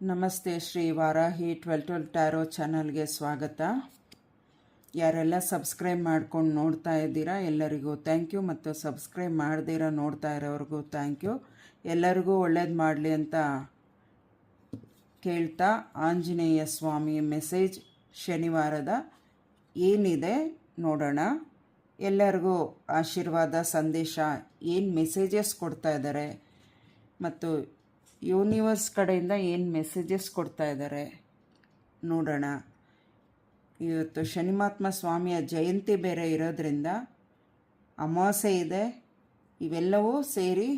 ನಮಸ್ತೆ. ಶ್ರೀ ವಾರಾಹಿ 12 ಟ್ಯಾರೋ ಚಾನಲ್ಗೆ ಸ್ವಾಗತ. ಯಾರೆಲ್ಲ ಸಬ್ಸ್ಕ್ರೈಬ್ ಮಾಡ್ಕೊಂಡು ನೋಡ್ತಾ ಇದ್ದೀರಾ ಎಲ್ಲರಿಗೂ ಥ್ಯಾಂಕ್ ಯು, ಮತ್ತು ಸಬ್ಸ್ಕ್ರೈಬ್ ಮಾಡ್ದಿರ ನೋಡ್ತಾ ಇರೋರಿಗೂ ಥ್ಯಾಂಕ್ ಯು. ಎಲ್ಲರಿಗೂ ಒಳ್ಳೇದು ಮಾಡಲಿ ಅಂತ ಕೇಳ್ತಾ, ಆಂಜನೇಯ ಸ್ವಾಮಿ ಮೆಸೇಜ್ ಶನಿವಾರದ ಏನಿದೆ ನೋಡೋಣ. ಎಲ್ಲರಿಗೂ ಆಶೀರ್ವಾದ ಸಂದೇಶ ಏನು ಮೆಸೇಜಸ್ ಕೊಡ್ತಾ ಇದ್ದಾರೆ ಮತ್ತು ಯೂನಿವರ್ಸ್ ಕಡೆಯಿಂದ ಏನು ಮೆಸೇಜಸ್ ಕೊಡ್ತಾ ಇದ್ದಾರೆ ನೋಡೋಣ. ಇವತ್ತು ಶನಿಮಾತ್ಮ ಸ್ವಾಮಿಯ ಜಯಂತಿ ಬೇರೆ ಇರೋದ್ರಿಂದ ಅಮಾವಾಸ್ಯೆ ಇದೆ. ಇವೆಲ್ಲವೂ ಸೇರಿ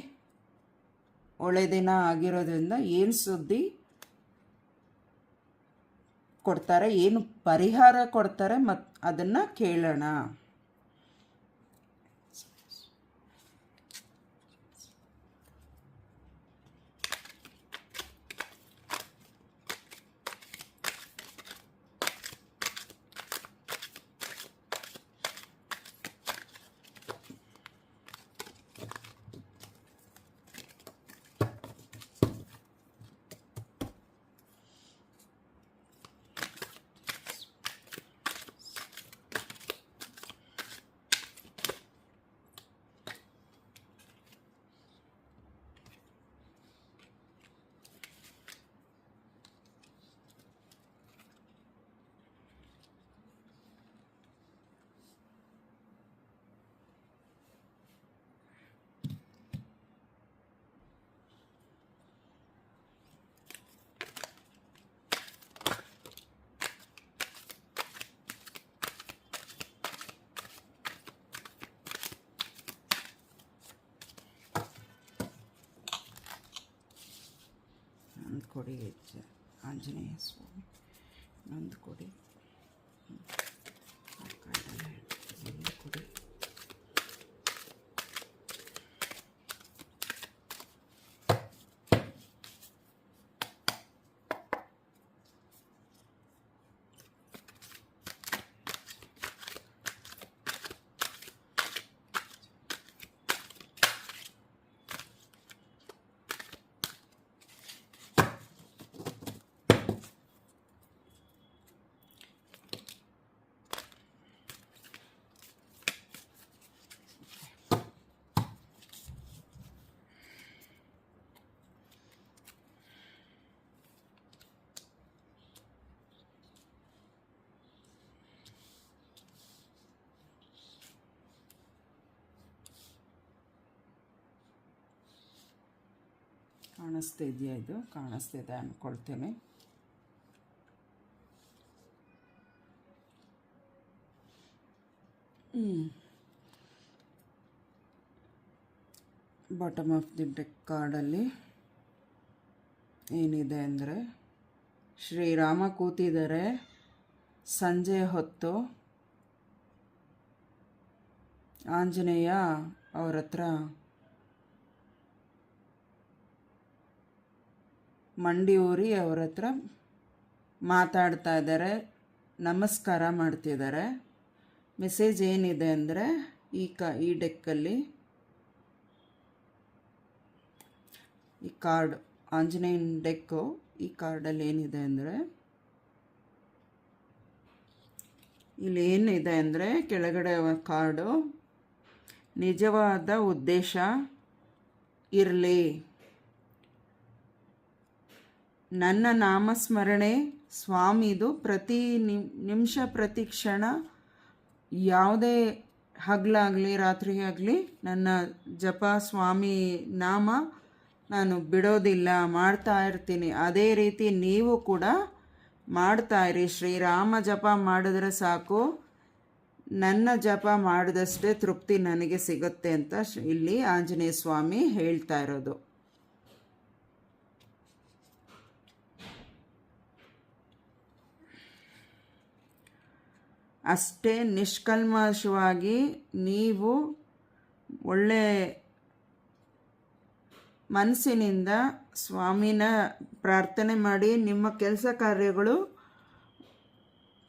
ಒಳ್ಳೆ ದಿನ ಆಗಿರೋದ್ರಿಂದ ಏನು ಸುದ್ದಿ ಕೊಡ್ತಾರೆ, ಏನು ಪರಿಹಾರ ಕೊಡ್ತಾರೆ ಮತ್ತು ಅದನ್ನು ಕೇಳೋಣ. ಕೊಡಿ ಆಂಜನೇಯ ಸ್ವಾಮಿ, ನೊಂದು ಕೊಡಿ, ಕೊಡಿ. ಕಾಣಿಸ್ತಾ ಇದೆಯಾ? ಇದು ಕಾಣಿಸ್ತಿದೆ ಅಂದ್ಕೊಳ್ತೇನೆ. ಬಾಟಮ್ ಆಫ್ ದಿ ಡೆಕ್ ಕಾರ್ಡಲ್ಲಿ ಏನಿದೆ ಅಂದರೆ, ಶ್ರೀರಾಮ ಕೂತಿದ್ದಾರೆ ಸಂಜೆ ಹೊತ್ತು. ಆಂಜನೇಯ ಅವ್ರ ಹತ್ರ ಮಂಡಿ ಊರಿ ಅವ್ರ ಹತ್ರ ಮಾತಾಡ್ತಾ ಇದ್ದಾರೆ, ನಮಸ್ಕಾರ ಮಾಡ್ತಿದ್ದಾರೆ. ಮೆಸೇಜ್ ಏನಿದೆ ಅಂದರೆ, ಈ ಡೆಕ್ಕಲ್ಲಿ ಈ ಕಾರ್ಡ್, ಆಂಜನೇಯನ ಡೆಕ್ಕು, ಈ ಕಾರ್ಡಲ್ಲಿ ಏನಿದೆ ಅಂದರೆ, ಇಲ್ಲಿ ಏನಿದೆ ಅಂದರೆ ಕೆಳಗಡೆ ಕಾರ್ಡು, ನಿಜವಾದ ಉದ್ದೇಶ ಇರಲಿ, ನನ್ನ ನಾಮಸ್ಮರಣೆ ಸ್ವಾಮಿದು ಪ್ರತಿ ನಿಮಿಷ ಪ್ರತಿ ಕ್ಷಣ, ಯಾವುದೇ ಹಗಲಾಗಲಿ ರಾತ್ರಿ ಆಗಲಿ ನನ್ನ ಜಪ ಸ್ವಾಮಿ ನಾಮ ನಾನು ಬಿಡೋದಿಲ್ಲ, ಮಾಡ್ತಾ ಇರ್ತೀನಿ. ಅದೇ ರೀತಿ ನೀವು ಕೂಡ ಮಾಡ್ತಾಯಿರಿ. ಶ್ರೀರಾಮ ಜಪ ಮಾಡಿದ್ರೆ ಸಾಕು, ನನ್ನ ಜಪ ಮಾಡಿದಷ್ಟೇ ತೃಪ್ತಿ ನನಗೆ ಸಿಗುತ್ತೆ ಅಂತ ಇಲ್ಲಿ ಆಂಜನೇಯ ಸ್ವಾಮಿ ಹೇಳ್ತಾ ಇರೋದು. ಅಷ್ಟೇ ನಿಷ್ಕಲ್ಮಶವಾಗಿ ನೀವು ಒಳ್ಳೆ ಮನಸ್ಸಿನಿಂದ ಸ್ವಾಮಿನ ಪ್ರಾರ್ಥನೆ ಮಾಡಿ ನಿಮ್ಮ ಕೆಲಸ ಕಾರ್ಯಗಳು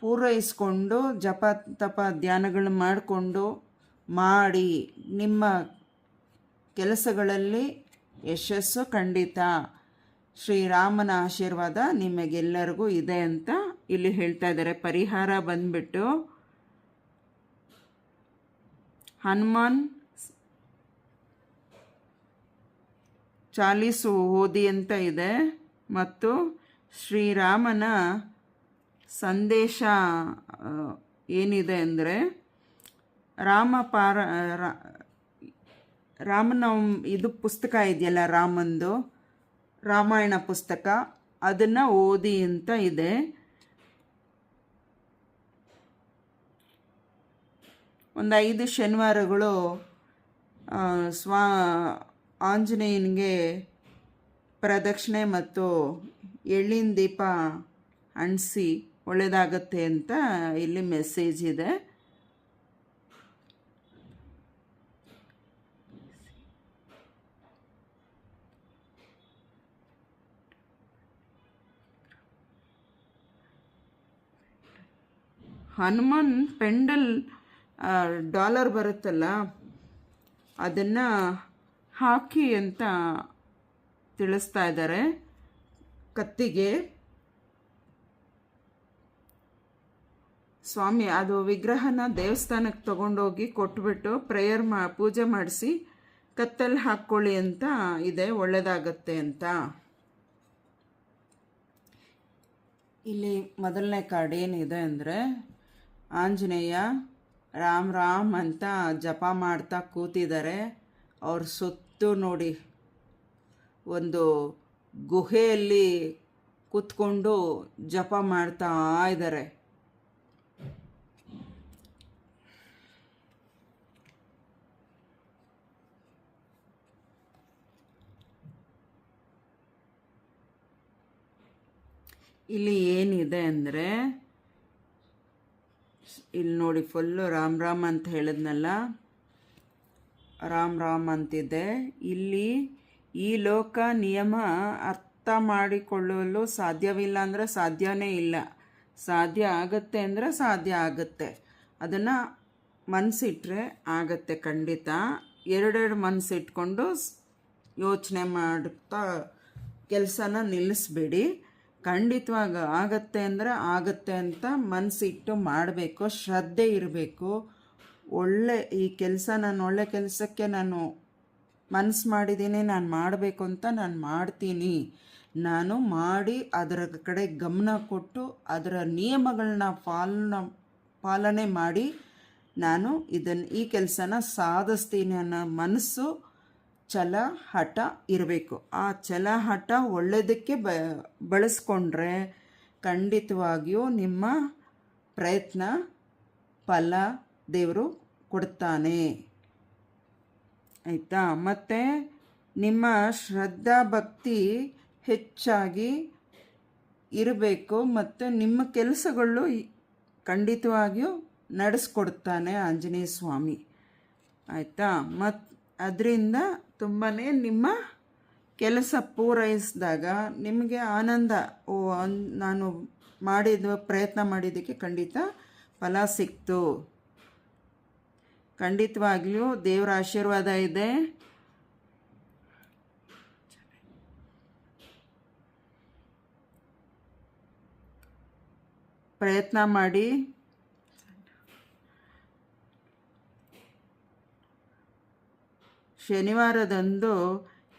ಪೂರೈಸ್ಕೊಂಡು ಜಪ ತಪ ಧ್ಯಾನಗಳು ಮಾಡಿಕೊಂಡು ಮಾಡಿ ನಿಮ್ಮ ಕೆಲಸಗಳಲ್ಲಿ ಯಶಸ್ಸು ಖಂಡಿತ. ಶ್ರೀರಾಮನ ಆಶೀರ್ವಾದ ನಿಮಗೆಲ್ಲರಿಗೂ ಇದೆ ಅಂತ ಇಲ್ಲಿ ಹೇಳ್ತಾ ಇದ್ದಾರೆ. ಪರಿಹಾರ ಬಂದ್ಬಿಟ್ಟು ಹನುಮಾನ್ ಚಾಲೀಸು ಓದಿ ಅಂತ ಇದೆ, ಮತ್ತು ಶ್ರೀರಾಮನ ಸಂದೇಶ ಏನಿದೆ ಅಂದರೆ ರಾಮನ ಇದು ಪುಸ್ತಕ ಇದೆಯಲ್ಲ, ರಾಮಂದು ರಾಮಾಯಣ ಪುಸ್ತಕ, ಅದನ್ನು ಓದಿ ಅಂತ ಇದೆ. ಒಂದು 5 ಶನಿವಾರಗಳು ಆಂಜನೇಯನಿಗೆ ಪ್ರದಕ್ಷಿಣೆ ಮತ್ತು ಎಳ್ಳಿನ ದೀಪ ಅಂಟಿಸಿ ಒಳ್ಳೆಯದಾಗತ್ತೆ ಅಂತ ಇಲ್ಲಿ ಮೆಸೇಜ್ ಇದೆ. ಹನುಮಾನ್ ಪೆಂಡಲ್ ಡಾಲರ್ ಬರುತ್ತಲ್ಲ, ಅದನ್ನು ಹಾಕಿ ಅಂತ ತಿಳಿಸ್ತಾ ಇದ್ದಾರೆ. ಕತ್ತಿಗೆ ಸ್ವಾಮಿ ಅದು ವಿಗ್ರಹನ ದೇವಸ್ಥಾನಕ್ಕೆ ತೊಗೊಂಡೋಗಿ ಕೊಟ್ಬಿಟ್ಟು ಪೂಜೆ ಮಾಡಿಸಿ ಕತ್ತಲ್ಲಿ ಹಾಕ್ಕೊಳ್ಳಿ ಅಂತ ಇದೆ, ಒಳ್ಳೆಯದಾಗತ್ತೆ ಅಂತ. ಇಲ್ಲಿ ಮೊದಲನೇ ಕಾರ್ಡ್ ಏನಿದೆ ಅಂದರೆ ಆಂಜನೇಯ ರಾಮ್ ರಾಮ್ ಅಂತ ಜಪ ಮಾಡ್ತಾ ಕೂತಿದ್ದಾರೆ. ಅವ್ರ ಸುತ್ತು ನೋಡಿ ಒಂದು ಗುಹೆಯಲ್ಲಿ ಕೂತ್ಕೊಂಡು ಜಪ ಮಾಡ್ತಾ ಇದ್ದಾರೆ. ಇಲ್ಲಿ ಏನಿದೆ ಅಂದರೆ ಇಲ್ಲಿ ನೋಡಿ, ಫುಲ್ಲು ರಾಮ್ ರಾಮ್ ಅಂತ ಹೇಳಿದ್ನಲ್ಲ, ರಾಮ್ ರಾಮ್ ಅಂತಿದೆ. ಇಲ್ಲಿ ಈ ಲೋಕ ನಿಯಮ ಅರ್ಥ ಮಾಡಿಕೊಳ್ಳಲು ಸಾಧ್ಯವಿಲ್ಲ ಅಂದರೆ ಸಾಧ್ಯನೇ ಇಲ್ಲ, ಸಾಧ್ಯ ಆಗತ್ತೆ ಅಂದರೆ ಸಾಧ್ಯ ಆಗುತ್ತೆ. ಅದನ್ನು ಮನಸ್ಸಿಟ್ರೆ ಆಗತ್ತೆ ಖಂಡಿತ. ಎರಡೆರಡು ಮನಸ್ಸಿಟ್ಕೊಂಡು ಯೋಚನೆ ಮಾಡ್ತಾ ಕೆಲಸನ ನಿಲ್ಲಿಸ್ಬೇಡಿ. ಖಂಡಿತವಾಗ ಆಗತ್ತೆ ಅಂದರೆ ಆಗತ್ತೆ ಅಂತ ಮನಸ್ಸಿಟ್ಟು ಮಾಡಬೇಕು, ಶ್ರದ್ಧೆ ಇರಬೇಕು. ಈ ಕೆಲಸ ನಾನು ಒಳ್ಳೆ ಕೆಲಸಕ್ಕೆ ನಾನು ಮನಸ್ಸು ಮಾಡಿದ್ದೀನಿ, ನಾನು ಮಾಡಬೇಕು ಅಂತ ನಾನು ಮಾಡ್ತೀನಿ. ನಾನು ಮಾಡಿ ಅದರ ಕಡೆ ಗಮನ ಕೊಟ್ಟು ಅದರ ನಿಯಮಗಳನ್ನ ಪಾಲನೆ ಮಾಡಿ ನಾನು ಈ ಕೆಲಸನ ಸಾಧಿಸ್ತೀನಿ ಅನ್ನೋ ಮನಸ್ಸು, ಛಲ, ಹಠ ಇರಬೇಕು. ಆ ಛಲ ಹಠ ಒಳ್ಳೆಯದಕ್ಕೆ ಬಳಸ್ಕೊಂಡ್ರೆ ಖಂಡಿತವಾಗಿಯೂ ನಿಮ್ಮ ಪ್ರಯತ್ನ ಫಲ ದೇವರು ಕೊಡ್ತಾನೆ, ಆಯಿತಾ. ಮತ್ತು ನಿಮ್ಮ ಶ್ರದ್ಧಾ ಭಕ್ತಿ ಹೆಚ್ಚಾಗಿ ಇರಬೇಕು, ಮತ್ತು ನಿಮ್ಮ ಕೆಲಸಗಳು ಖಂಡಿತವಾಗಿಯೂ ನಡೆಸ್ಕೊಡ್ತಾನೆ ಆಂಜನೇಯ ಸ್ವಾಮಿ, ಆಯಿತಾ. ಮತ್ತು ಅದರಿಂದ ತುಂಬಾ ನಿಮ್ಮ ಕೆಲಸ ಪೂರೈಸಿದಾಗ ನಿಮಗೆ ಆನಂದ, ನಾನು ಪ್ರಯತ್ನ ಮಾಡಿದ್ದಕ್ಕೆ ಖಂಡಿತ ಫಲ ಸಿಕ್ತು. ಖಂಡಿತವಾಗ್ಲೂ ದೇವರ ಆಶೀರ್ವಾದ ಇದೆ. ಪ್ರಯತ್ನ ಮಾಡಿ. ಶನಿವಾರದಂದು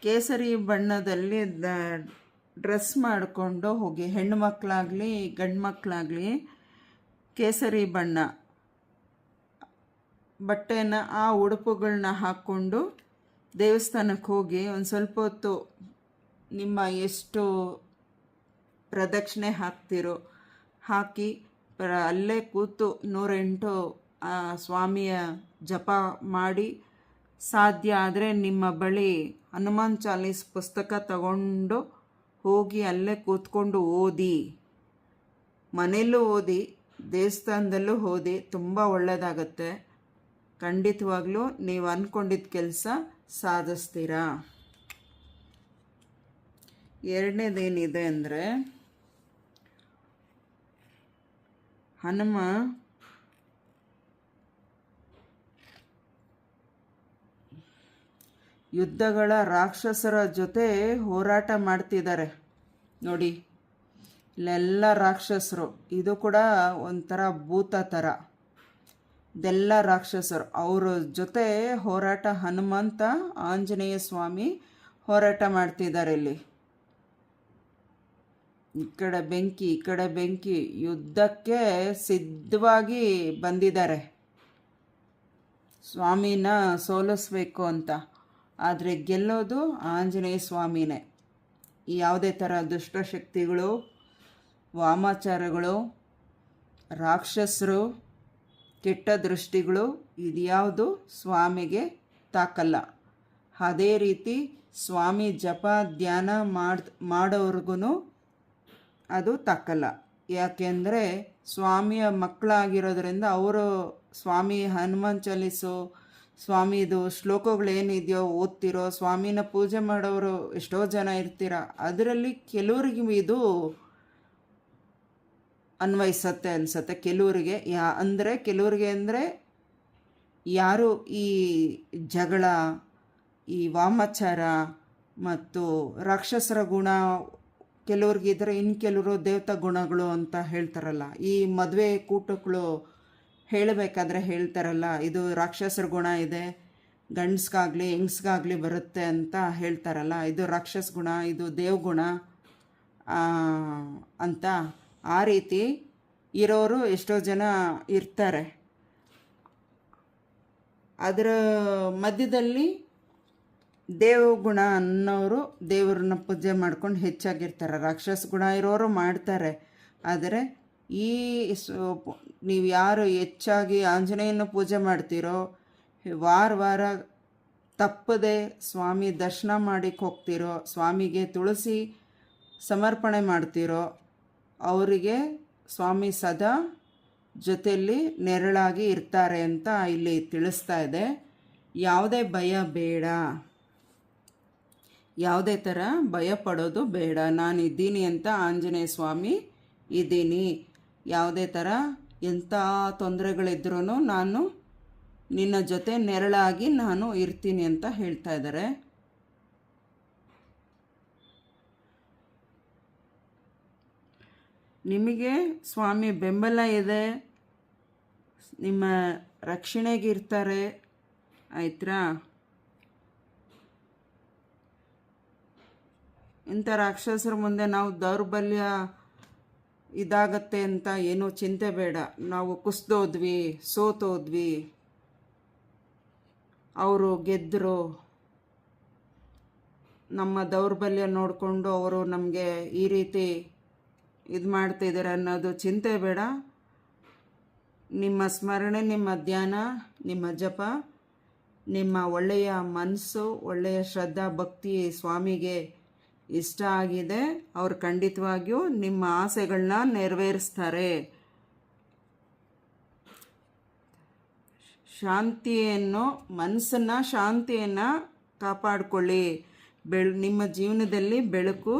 ಕೇಸರಿ ಬಣ್ಣದಲ್ಲಿ ಡ್ರೆಸ್ ಮಾಡಿಕೊಂಡು ಹೋಗಿ, ಹೆಣ್ಣು ಮಕ್ಕಳಾಗಲಿ ಗಂಡು ಮಕ್ಕಳಾಗಲಿ ಕೇಸರಿ ಬಣ್ಣ ಬಟ್ಟೆನ, ಆ ಉಡುಪುಗಳನ್ನ ಹಾಕ್ಕೊಂಡು ದೇವಸ್ಥಾನಕ್ಕೆ ಹೋಗಿ ಒಂದು ಸ್ವಲ್ಪ ಹೊತ್ತು ನಿಮ್ಮ ಎಷ್ಟು ಪ್ರದಕ್ಷಿಣೆ ಹಾಕ್ತಿರೋ ಹಾಕಿ ಅಲ್ಲೇ ಕೂತು 108 ಸ್ವಾಮಿಯ ಜಪ ಮಾಡಿ, ಸಾಧ್ಯ ಆದರೆ ನಿಮ್ಮ ಬಳಿ ಹನುಮಾನ್ ಚಾಲೀಸ್ ಪುಸ್ತಕ ತಗೊಂಡು ಹೋಗಿ ಅಲ್ಲೇ ಕೂತ್ಕೊಂಡು ಓದಿ. ಮನೆಯಲ್ಲೂ ಓದಿ, ದೇವಸ್ಥಾನದಲ್ಲೂ ಓದಿ, ತುಂಬ ಒಳ್ಳೆಯದಾಗತ್ತೆ. ಖಂಡಿತವಾಗ್ಲೂ ನೀವು ಅಂದ್ಕೊಂಡಿದ್ದ ಕೆಲಸ ಸಾಧಿಸ್ತೀರಾ. ಎರಡನೇದೇನಿದೆ ಅಂದರೆ ಹನುಮ ಯುದ್ಧಗಳ ರಾಕ್ಷಸರ ಜೊತೆ ಹೋರಾಟ ಮಾಡ್ತಿದ್ದಾರೆ. ನೋಡಿ, ಇಲ್ಲೆಲ್ಲ ರಾಕ್ಷಸರು. ಇದು ಕೂಡ ಒಂಥರ ಭೂತ ಥರ. ಇದೆಲ್ಲ ರಾಕ್ಷಸರು. ಅವ್ರ ಜೊತೆ ಹೋರಾಟ ಹನುಮಂತ ಆಂಜನೇಯ ಸ್ವಾಮಿ ಹೋರಾಟ ಮಾಡ್ತಿದ್ದಾರೆ ಇಲ್ಲಿ. ಈ ಕಡೆ ಬೆಂಕಿ, ಈ ಕಡೆ ಬೆಂಕಿ, ಯುದ್ಧಕ್ಕೆ ಸಿದ್ಧವಾಗಿ ಬಂದಿದ್ದಾರೆ ಸ್ವಾಮಿನ ಸೋಲಿಸ್ಬೇಕು ಅಂತ. ಆದರೆ ಗೆಲ್ಲೋದು ಆಂಜನೇಯ ಸ್ವಾಮಿನೇ. ಯಾವುದೇ ಥರ ದುಷ್ಟಶಕ್ತಿಗಳು, ವಾಮಾಚಾರಗಳು, ರಾಕ್ಷಸರು, ಕೆಟ್ಟ ದೃಷ್ಟಿಗಳು ಇದ್ಯಾವುದು ಸ್ವಾಮಿಗೆ ತಾಕಲ್ಲ. ಅದೇ ರೀತಿ ಸ್ವಾಮಿ ಜಪ ಧ್ಯಾನ ಮಾಡೋರ್ಗು ಅದು ತಾಕಲ್ಲ. ಯಾಕೆಂದರೆ ಸ್ವಾಮಿಯ ಮಕ್ಕಳಾಗಿರೋದ್ರಿಂದ ಅವರು ಸ್ವಾಮಿ ಹನುಮಾನ್ ಚಾಲೀಸು, ಸ್ವಾಮಿದು ಶ್ಲೋಕಗಳೇನಿದೆಯೋ ಓದ್ತಿರೋ, ಸ್ವಾಮಿನ ಪೂಜೆ ಮಾಡೋರು ಎಷ್ಟೋ ಜನ ಇರ್ತೀರ. ಅದರಲ್ಲಿ ಕೆಲವ್ರಿಗೆ ಇದು ಅನ್ವಯಿಸತ್ತೆ ಅನಿಸತ್ತೆ. ಕೆಲವರಿಗೆ ಕೆಲವರಿಗೆ ಅಂದರೆ ಯಾರು ಈ ಜಗಳ, ಈ ವಾಮಾಚಾರ ಮತ್ತು ರಾಕ್ಷಸರ ಗುಣ ಕೆಲವ್ರಿಗಿದ್ರೆ, ಇನ್ನು ಕೆಲವರು ದೇವತಾ ಗುಣಗಳು ಅಂತ ಹೇಳ್ತಾರಲ್ಲ. ಈ ಮದುವೆ ಕೂಟಗಳು ಹೇಳಬೇಕಾದ್ರೆ ಹೇಳ್ತಾರಲ್ಲ, ಇದು ರಾಕ್ಷಸರ ಗುಣ ಇದೆ, ಗಂಡಸ್ಗಾಗಲಿ ಹೆಂಗಸ್ಗಾಗಲಿ ಬರುತ್ತೆ ಅಂತ ಹೇಳ್ತಾರಲ್ಲ. ಇದು ರಾಕ್ಷಸ ಗುಣ, ಇದು ದೇವಗುಣ ಅಂತ. ಆ ರೀತಿ ಇರೋರು ಎಷ್ಟೋ ಜನ ಇರ್ತಾರೆ. ಅದರ ಮಧ್ಯದಲ್ಲಿ ದೇವಗುಣ ಅನ್ನೋರು ದೇವ್ರನ್ನ ಪೂಜೆ ಮಾಡ್ಕೊಂಡು ಹೆಚ್ಚಾಗಿರ್ತಾರೆ. ರಾಕ್ಷಸ ಗುಣ ಇರೋರು ಮಾಡ್ತಾರೆ. ಆದರೆ ನೀವು ಯಾರು ಹೆಚ್ಚಾಗಿ ಆಂಜನೇಯನ ಪೂಜೆ ಮಾಡ್ತೀರೋ, ವಾರ ತಪ್ಪದೆ ಸ್ವಾಮಿ ದರ್ಶನ ಮಾಡಿಕ್ಕೆ ಹೋಗ್ತಿರೋ, ಸ್ವಾಮಿಗೆ ತುಳಸಿ ಸಮರ್ಪಣೆ ಮಾಡ್ತಿರೋ, ಅವರಿಗೆ ಸ್ವಾಮಿ ಸದಾ ಜೊತೆಯಲ್ಲಿ ನೆರಳಾಗಿ ಇರ್ತಾರೆ ಅಂತ ಇಲ್ಲಿ ತಿಳಿಸ್ತಾ ಇದೆ. ಯಾವುದೇ ಭಯ ಬೇಡ, ಯಾವುದೇ ಥರ ಭಯ ಪಡೋದು ಬೇಡ. ನಾನು ಇದ್ದೀನಿ ಅಂತ ಆಂಜನೇಯ ಸ್ವಾಮಿ ಇದ್ದೀನಿ. ಯಾವುದೇ ಥರ ಎಂಥ ತೊಂದರೆಗಳಿದ್ರೂ ನಾನು ನಿನ್ನ ಜೊತೆ ನೆರಳಾಗಿ ನಾನು ಇರ್ತೀನಿ ಅಂತ ಹೇಳ್ತಾ ಇದ್ದಾರೆ. ನಿಮಗೆ ಸ್ವಾಮಿ ಬೆಂಬಲ ಇದೆ, ನಿಮ್ಮ ರಕ್ಷಣೆಗಿರ್ತಾರೆ. ಆಯ್ತಾ? ಇಂಥ ರಾಕ್ಷಸರ ಮುಂದೆ ನಾವು ದೌರ್ಬಲ್ಯ ಇದಾಗತ್ತೆ ಅಂತ ಏನೂ ಚಿಂತೆ ಬೇಡ. ನಾವು ಕುಸ್ದೋದ್ವಿ, ಸೋತೋದ್ವಿ, ಅವರು ಗೆದ್ದರು, ನಮ್ಮ ದೌರ್ಬಲ್ಯ ನೋಡಿಕೊಂಡು ಅವರು ನಮಗೆ ಈ ರೀತಿ ಇದು ಮಾಡ್ತಿದ್ದಾರೆ ಅನ್ನೋದು ಚಿಂತೆ ಬೇಡ. ನಿಮ್ಮ ಸ್ಮರಣೆ, ನಿಮ್ಮ ಧ್ಯಾನ, ನಿಮ್ಮ ಜಪ, ನಿಮ್ಮ ಒಳ್ಳೆಯ ಮನಸ್ಸು, ಒಳ್ಳೆಯ ಶ್ರದ್ಧಾ ಭಕ್ತಿ ಸ್ವಾಮಿಗೆ ಇಷ್ಟ ಆಗಿದೆ. ಅವ್ರು ಖಂಡಿತವಾಗಿಯೂ ನಿಮ್ಮ ಆಸೆಗಳನ್ನ ನೆರವೇರಿಸ್ತಾರೆ. ಮನಸ್ಸನ್ನು ಶಾಂತಿಯನ್ನು ಕಾಪಾಡಿಕೊಳ್ಳಿ. ನಿಮ್ಮ ಜೀವನದಲ್ಲಿ ಬೆಳಕು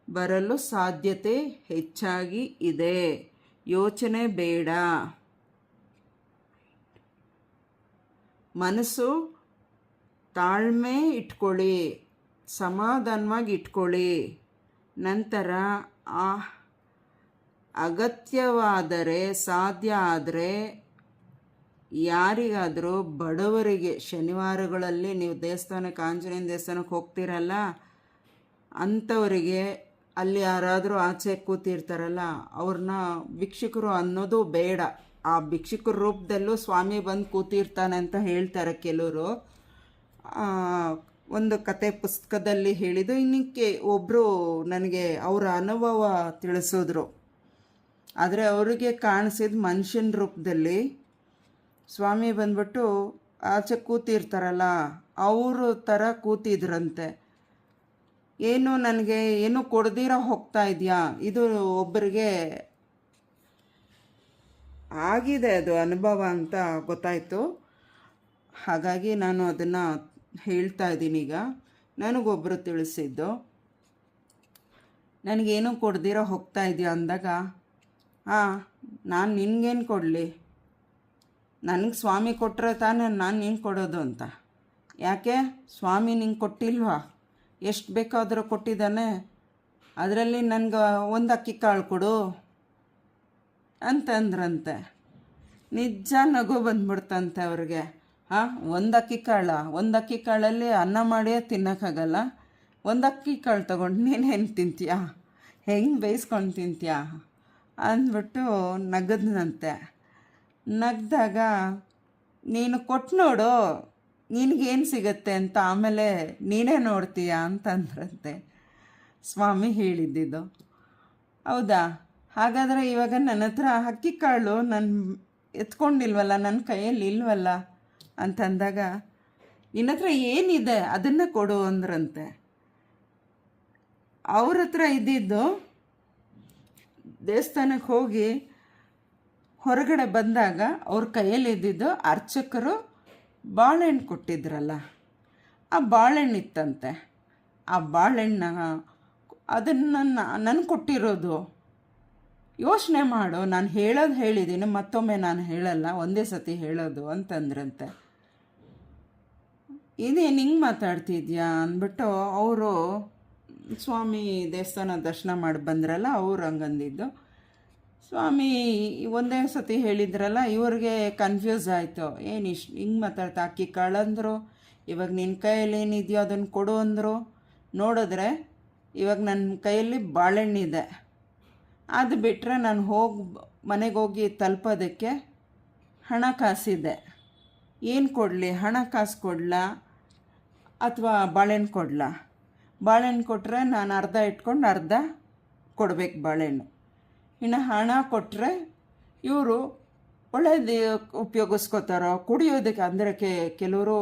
ಬರಲು ಸಾಧ್ಯತೆ ಹೆಚ್ಚಾಗಿ ಇದೆ. ಯೋಚನೆ ಬೇಡ. ಮನಸ್ಸು ತಾಳ್ಮೆ ಇಟ್ಕೊಳ್ಳಿ, ಸಮಾಧಾನವಾಗಿ ಇಟ್ಕೊಳ್ಳಿ. ನಂತರ ಅಗತ್ಯವಾದರೆ, ಸಾಧ್ಯ ಆದರೆ ಯಾರಿಗಾದರೂ ಬಡವರಿಗೆ, ಶನಿವಾರಗಳಲ್ಲಿ ನೀವು ದೇವಸ್ಥಾನಕ್ಕೆ, ಆಂಜನೇಯ ದೇವಸ್ಥಾನಕ್ಕೆ ಹೋಗ್ತೀರಲ್ಲ, ಅಂಥವರಿಗೆ, ಅಲ್ಲಿ ಯಾರಾದರೂ ಆಚೆ ಕೂತಿರ್ತಾರಲ್ಲ, ಅವ್ರನ್ನ ಭಿಕ್ಷುಕರು ಅನ್ನೋದು ಬೇಡ. ಆ ಭಿಕ್ಷುಕರ ರೂಪದಲ್ಲೂ ಸ್ವಾಮಿ ಬಂದು ಕೂತಿರ್ತಾನೆ ಅಂತ ಹೇಳ್ತಾರೆ ಕೆಲವರು. ಒಂದು ಕತೆ ಪುಸ್ತಕದಲ್ಲಿ ಹೇಳಿದ್ದು. ಇನ್ನಕ್ಕೆ ಒಬ್ಬರು ನನಗೆ ಅವರ ಅನುಭವ ತಿಳಿಸಿದ್ರು. ಆದರೆ ಅವರಿಗೆ ಕಾಣಿಸಿದ ಮನುಷ್ಯನ ರೂಪದಲ್ಲಿ ಸ್ವಾಮಿ ಬಂದ್ಬಿಟ್ಟು ಆಚೆ ಕೂತಿರ್ತಾರಲ್ಲ, ಅವರು ಥರ ಕೂತಿದ್ರಂತೆ. ಏನು ನನಗೆ ಏನು ಕೊಡ್ದಿರ ಹೋಗ್ತಾ ಇದೆಯಾ, ಇದು ಒಬ್ಬರಿಗೆ ಆಗಿದೆ ಅದು ಅನುಭವ ಅಂತ ಗೊತ್ತಾಯಿತು. ಹಾಗಾಗಿ ನಾನು ಅದನ್ನು ಹೇಳ್ತಾ ಇದ್ದೀನಿ. ಈಗ ನನಗೊಬ್ಬರು ತಿಳಿಸಿದ್ದು, ನನಗೇನು ಕೊಡ್ದಿರ ಹೋಗ್ತಾ ಇದೆಯಾ ಅಂದಾಗ, ನಾನು ನಿನಗೇನು ಕೊಡಲಿ, ನನಗೆ ಸ್ವಾಮಿ ಕೊಟ್ಟರೆ ತಾನೇ ನಾನು ನಿಂಗೆ ಕೊಡೋದು ಅಂತ. ಯಾಕೆ ಸ್ವಾಮಿ ನಿಂಗೆ ಕೊಟ್ಟಿಲ್ವಾ? ಎಷ್ಟು ಬೇಕಾದರೂ ಕೊಟ್ಟಿದ್ದಾನೆ. ಅದರಲ್ಲಿ ನನಗೆ ಒಂದು ಅಕ್ಕಿ ಕಾಳು ಕೊಡು ಅಂತಂದ್ರಂತೆ. ನಿಜ ನಗು ಬಂದ್ಬಿಡ್ತಂತೆ ಅವ್ರಿಗೆ. ಒಂದು ಅಕ್ಕಿ ಕಾಳಲ್ಲಿ ಅನ್ನ ಮಾಡಿಯೇ ತಿನ್ನೋಕ್ಕಾಗಲ್ಲ, ಒಂದು ಅಕ್ಕಿ ಕಾಳು ತೊಗೊಂಡು ನೀನೇನು ತಿಂತೀಯ, ಹೆಂಗೆ ಬೇಯಿಸ್ಕೊಂಡು ತಿಂತೀಯ ಅಂದ್ಬಿಟ್ಟು ನಗದ್ನಂತೆ. ನಗ್ದಾಗ ನೀನು ಕೊಟ್ಟು ನೋಡು ನಿನಗೇನು ಸಿಗತ್ತೆ ಅಂತ, ಆಮೇಲೆ ನೀನೇ ನೋಡ್ತೀಯ ಅಂತಂದ್ರಂತೆ. ಸ್ವಾಮಿ ಹೇಳಿದ್ದಿದ್ದು. ಹೌದಾ, ಹಾಗಾದರೆ ಇವಾಗ ನನ್ನ ಹತ್ರ ಅಕ್ಕಿ ಕಾಳು ನಾನು ಎತ್ಕೊಂಡಿಲ್ವಲ್ಲ, ನನ್ನ ಕೈಯಲ್ಲಿ ಇಲ್ವಲ್ಲ ಅಂತಂದಾಗ, ನಿನ್ನ ಹತ್ರ ಏನಿದೆ ಅದನ್ನು ಕೊಡು ಅಂದ್ರಂತೆ. ಅವ್ರ ಹತ್ರ ಇದ್ದಿದ್ದು, ದೇವಸ್ಥಾನಕ್ಕೆ ಹೋಗಿ ಹೊರಗಡೆ ಬಂದಾಗ ಅವ್ರ ಕೈಯಲ್ಲಿ ಇದ್ದಿದ್ದು ಅರ್ಚಕರು ಬಾಳೆಹಣ್ಣು ಕೊಟ್ಟಿದ್ರಲ್ಲ, ಆ ಬಾಳೆಹಣ್ಣು ಇತ್ತಂತೆ. ಆ ಬಾಳೆಹಣ್ಣ ಅದನ್ನು ನನಗೆ ಕೊಟ್ಟಿರೋದು, ಯೋಚನೆ ಮಾಡು, ನಾನು ಹೇಳೋದು ಹೇಳಿದ್ದೀನಿ, ಮತ್ತೊಮ್ಮೆ ನಾನು ಹೇಳಲ್ಲ, ಒಂದೇ ಸತಿ ಹೇಳೋದು ಅಂತಂದ್ರಂತೆ. ಇದೇನು ಹಿಂಗೆ ಮಾತಾಡ್ತಿದ್ಯಾ ಅಂದ್ಬಿಟ್ಟು ಅವರು ಸ್ವಾಮಿ ದೇವಸ್ಥಾನ ದರ್ಶನ ಮಾಡಿ ಬಂದ್ರಲ್ಲ, ಅವ್ರು ಹಂಗಂದಿದ್ದು. ಸ್ವಾಮಿ ಒಂದೇ ಸತಿ ಹೇಳಿದ್ರಲ್ಲ, ಇವ್ರಿಗೆ ಕನ್ಫ್ಯೂಸ್ ಆಯಿತು. ಏನು ಹಿಂಗೆ ಮಾತಾಡ್ತಾ, ಅಕ್ಕಿ ಕಾಳಂದರು, ಇವಾಗ ನಿನ್ನ ಕೈಯಲ್ಲಿ ಏನಿದೆಯೋ ಅದನ್ನು ಕೊಡು ಅಂದರು. ನೋಡಿದ್ರೆ ಇವಾಗ ನನ್ನ ಕೈಯಲ್ಲಿ ಬಾಳೆಹಣ್ಣಿದೆ, ಅದು ಬಿಟ್ಟರೆ ನಾನು ಮನೆಗೆ ಹೋಗಿ ತಲುಪೋದಕ್ಕೆ ಹಣ ಕಾಸಿದೆ. ಏನು ಕೊಡಲಿ, ಹಣ ಕಾಸು ಕೊಡಲಾ ಅಥವಾ ಬಾಳೆಹಣ್ಣು ಕೊಡಲಾ? ಬಾಳೆಹಣ್ಣು ಕೊಟ್ಟರೆ ನಾನು ಅರ್ಧ ಇಟ್ಕೊಂಡು ಅರ್ಧ ಕೊಡಬೇಕು ಬಾಳೆಹಣ್ಣು. ಇನ್ನು ಹಣ ಕೊಟ್ಟರೆ ಇವರು ಒಳ್ಳೇದು ಉಪಯೋಗಿಸ್ಕೋತಾರೋ, ಕುಡಿಯೋದಕ್ಕೆ ಅಂದರೆ ಕೆಲವರು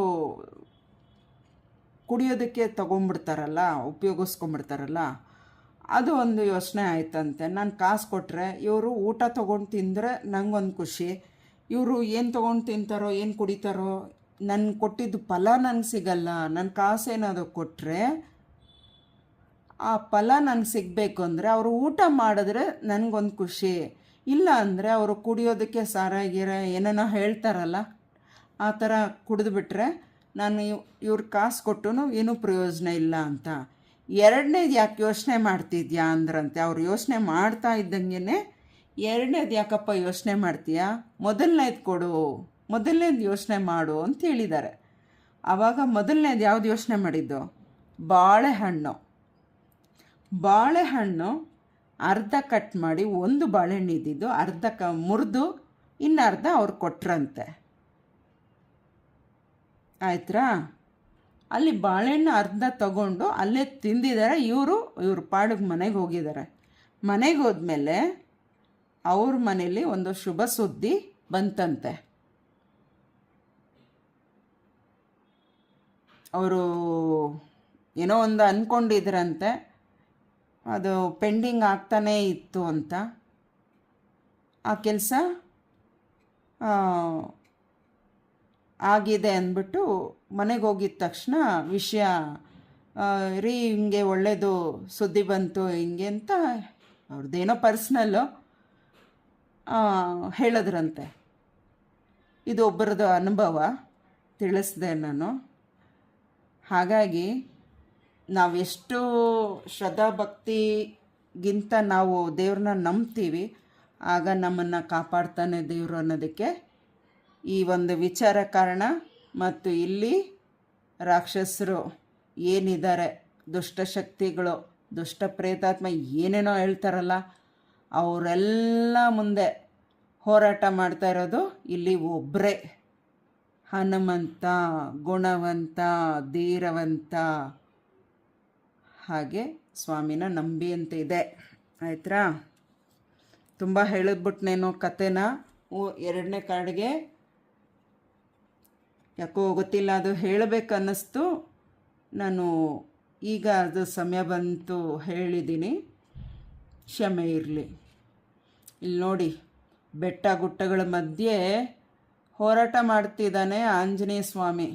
ಕುಡಿಯೋದಕ್ಕೆ ತೊಗೊಂಬಿಡ್ತಾರಲ್ಲ, ಉಪಯೋಗಿಸ್ಕೊಂಬಿಡ್ತಾರಲ್ಲ, ಅದು ಒಂದು ಯೋಚನೆ ಆಯ್ತಂತೆ. ನಾನು ಕಾಸು ಕೊಟ್ಟರೆ ಇವರು ಊಟ ತೊಗೊಂಡು ತಿಂದರೆ ನಂಗೊಂದು ಖುಷಿ, ಇವರು ಏನು ತೊಗೊಂಡು ತಿಂತಾರೋ ಏನು ಕುಡಿತಾರೋ, ನನ್ನ ಕೊಟ್ಟಿದ್ದು ಫಲ ನನಗೆ ಸಿಗಲ್ಲ. ನನ್ನ ಕಾಸೇನಾದ್ರು ಕೊಟ್ಟರೆ ಆ ಫಲ ನನಗೆ ಸಿಗಬೇಕು ಅಂದರೆ ಅವರು ಊಟ ಮಾಡಿದ್ರೆ ನನಗೊಂದು ಖುಷಿ, ಇಲ್ಲ ಅಂದರೆ ಅವರು ಕುಡಿಯೋದಕ್ಕೆ ಸಾರಾಗಿರ ಏನೇನೋ ಹೇಳ್ತಾರಲ್ಲ, ಆ ಥರ ಕುಡಿದ್ಬಿಟ್ರೆ ನಾನು ಇವ್ರ ಕಾಸು ಕೊಟ್ಟು ಏನೂ ಪ್ರಯೋಜನ ಇಲ್ಲ ಅಂತ. ಎರಡನೇದು ಯಾಕೆ ಯೋಚನೆ ಮಾಡ್ತಿದ್ಯಾ ಅಂದ್ರಂತೆ. ಅವ್ರು ಯೋಚನೆ ಮಾಡ್ತಾ ಇದ್ದಂಗೆ, ಎರಡನೇದು ಯಾಕಪ್ಪ ಯೋಚನೆ ಮಾಡ್ತೀಯಾ, ಮೊದಲನೇದು ಕೊಡು, ಮೊದಲನೇದು ಯೋಚನೆ ಮಾಡು ಅಂತ ಹೇಳಿದ್ದಾರೆ. ಆವಾಗ ಮೊದಲನೇದು ಯಾವ್ದು ಯೋಚನೆ ಮಾಡಿದ್ದು? ಬಾಳೆಹಣ್ಣು ಅರ್ಧ ಕಟ್ ಮಾಡಿ, ಒಂದು ಬಾಳೆಹಣ್ಣು ಇದ್ದಿದ್ದು ಅರ್ಧ ಮುರಿದು ಇನ್ನು ಅರ್ಧ ಅವ್ರು ಕೊಟ್ರಂತೆ. ಆಯ್ತಾ? ಅಲ್ಲಿ ಬಾಳೆಹಣ್ಣು ಅರ್ಧ ತಗೊಂಡು ಅಲ್ಲೇ ತಿಂದಿದ್ದಾರೆ. ಇವ್ರ ಪಾಡಿಗೆ ಮನೆಗೆ ಹೋಗಿದ್ದಾರೆ. ಮನೆಗೆ ಹೋದ್ಮೇಲೆ ಅವ್ರ ಮನೇಲಿ ಒಂದು ಶುಭ ಸುದ್ದಿ ಬಂತಂತೆ. ಅವರು ಏನೋ ಒಂದು ಅಂದ್ಕೊಂಡಿದ್ರಂತೆ, ಅದು ಪೆಂಡಿಂಗ್ ಆಗ್ತಾನೇ ಇತ್ತು ಅಂತ. ಆ ಕೆಲಸ ಆಗಿದೆ ಅಂದ್ಬಿಟ್ಟು ಮನೆಗೆ ಹೋಗಿದ ತಕ್ಷಣ ವಿಷಯ, ರೀ ಹಿಂಗೆ ಒಳ್ಳೆಯದು ಸುದ್ದಿ ಬಂತು ಹಿಂಗೆ ಅಂತ ಅವ್ರದ್ದೇನೋ ಪರ್ಸ್ನಲ್ಲು ಹೇಳಿದ್ರಂತೆ. ಇದು ಒಬ್ಬರದ್ದು ಅನುಭವ ತಿಳಿಸ್ದೆ ನಾನು. ಹಾಗಾಗಿ ನಾವೆಷ್ಟು ಶ್ರದ್ಧಾಭಕ್ತಿಗಿಂತ ನಾವು ದೇವ್ರನ್ನ ನಂಬ್ತೀವಿ, ಆಗ ನಮ್ಮನ್ನು ಕಾಪಾಡ್ತಾನೆ ದೇವರು ಅನ್ನೋದಕ್ಕೆ ಈ ಒಂದು ವಿಚಾರ ಕಾರಣ. ಮತ್ತು ಇಲ್ಲಿ ರಾಕ್ಷಸರು ಏನಿದ್ದಾರೆ, ದುಷ್ಟಶಕ್ತಿಗಳು, ದುಷ್ಟ ಪ್ರೇತಾತ್ಮ ಏನೇನೋ ಹೇಳ್ತಾರಲ್ಲ, ಅವರೆಲ್ಲ ಮುಂದೆ ಹೋರಾಟ ಮಾಡ್ತಾ ಇರೋದು ಇಲ್ಲಿ ಒಬ್ಬರೇ, ಹನುಮಂತ, ಗುಣವಂತ, ಧೀರವಂತ. ಹಾಗೆ ಸ್ವಾಮಿನ ನಂಬಿ ಅಂತ ಇದೆ. ಆಯ್ತಾ? ತುಂಬ ಹೇಳಿದ್ಬಿಟ್ನೇನೋ ಕತೆನ. ಎರಡನೇ ಕಾರ್ಡ್ಗೆ ಯಾಕೋ ಗೊತ್ತಿಲ್ಲ, ಅದು ಹೇಳಬೇಕನ್ನಿಸ್ತು. ನಾನು ಈಗ ಅದು ಸಮಯ ಬಂತು ಹೇಳಿದ್ದೀನಿ, ಕ್ಷಮೆ ಇರಲಿ. ಇಲ್ಲಿ ನೋಡಿ, ಬೆಟ್ಟ ಗುಟ್ಟಗಳ ಮಧ್ಯೆ ಹೋರಾಟ ಮಾಡ್ತಿದ್ದಾನೆ ಆಂಜನೇಯ ಸ್ವಾಮಿ.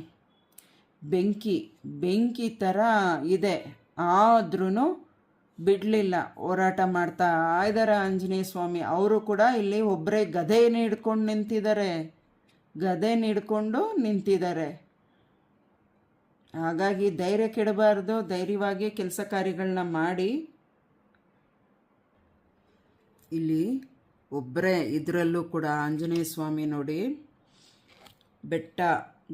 ಬೆಂಕಿ ಥರ ಇದೆ, ಆದ್ರೂ ಬಿಡಲಿಲ್ಲ, ಹೋರಾಟ ಮಾಡ್ತಾ ಇದ್ದಾರೆ ಆಂಜನೇಯ ಸ್ವಾಮಿ. ಅವರು ಕೂಡ ಇಲ್ಲಿ ಒಬ್ಬರೇ ಗದೆಯನ್ನು ಹಿಡ್ಕೊಂಡು ನಿಂತಿದ್ದಾರೆ. ಹಾಗಾಗಿ ಧೈರ್ಯ ಕೆಡಬಾರ್ದು, ಧೈರ್ಯವಾಗಿ ಕೆಲಸ ಕಾರ್ಯಗಳನ್ನ ಮಾಡಿ ಇಲ್ಲಿ ಒಬ್ಬರೇ ಇದರಲ್ಲೂ ಕೂಡ ಆಂಜನೇಯ ಸ್ವಾಮಿ ನೋಡಿ ಬೆಟ್ಟ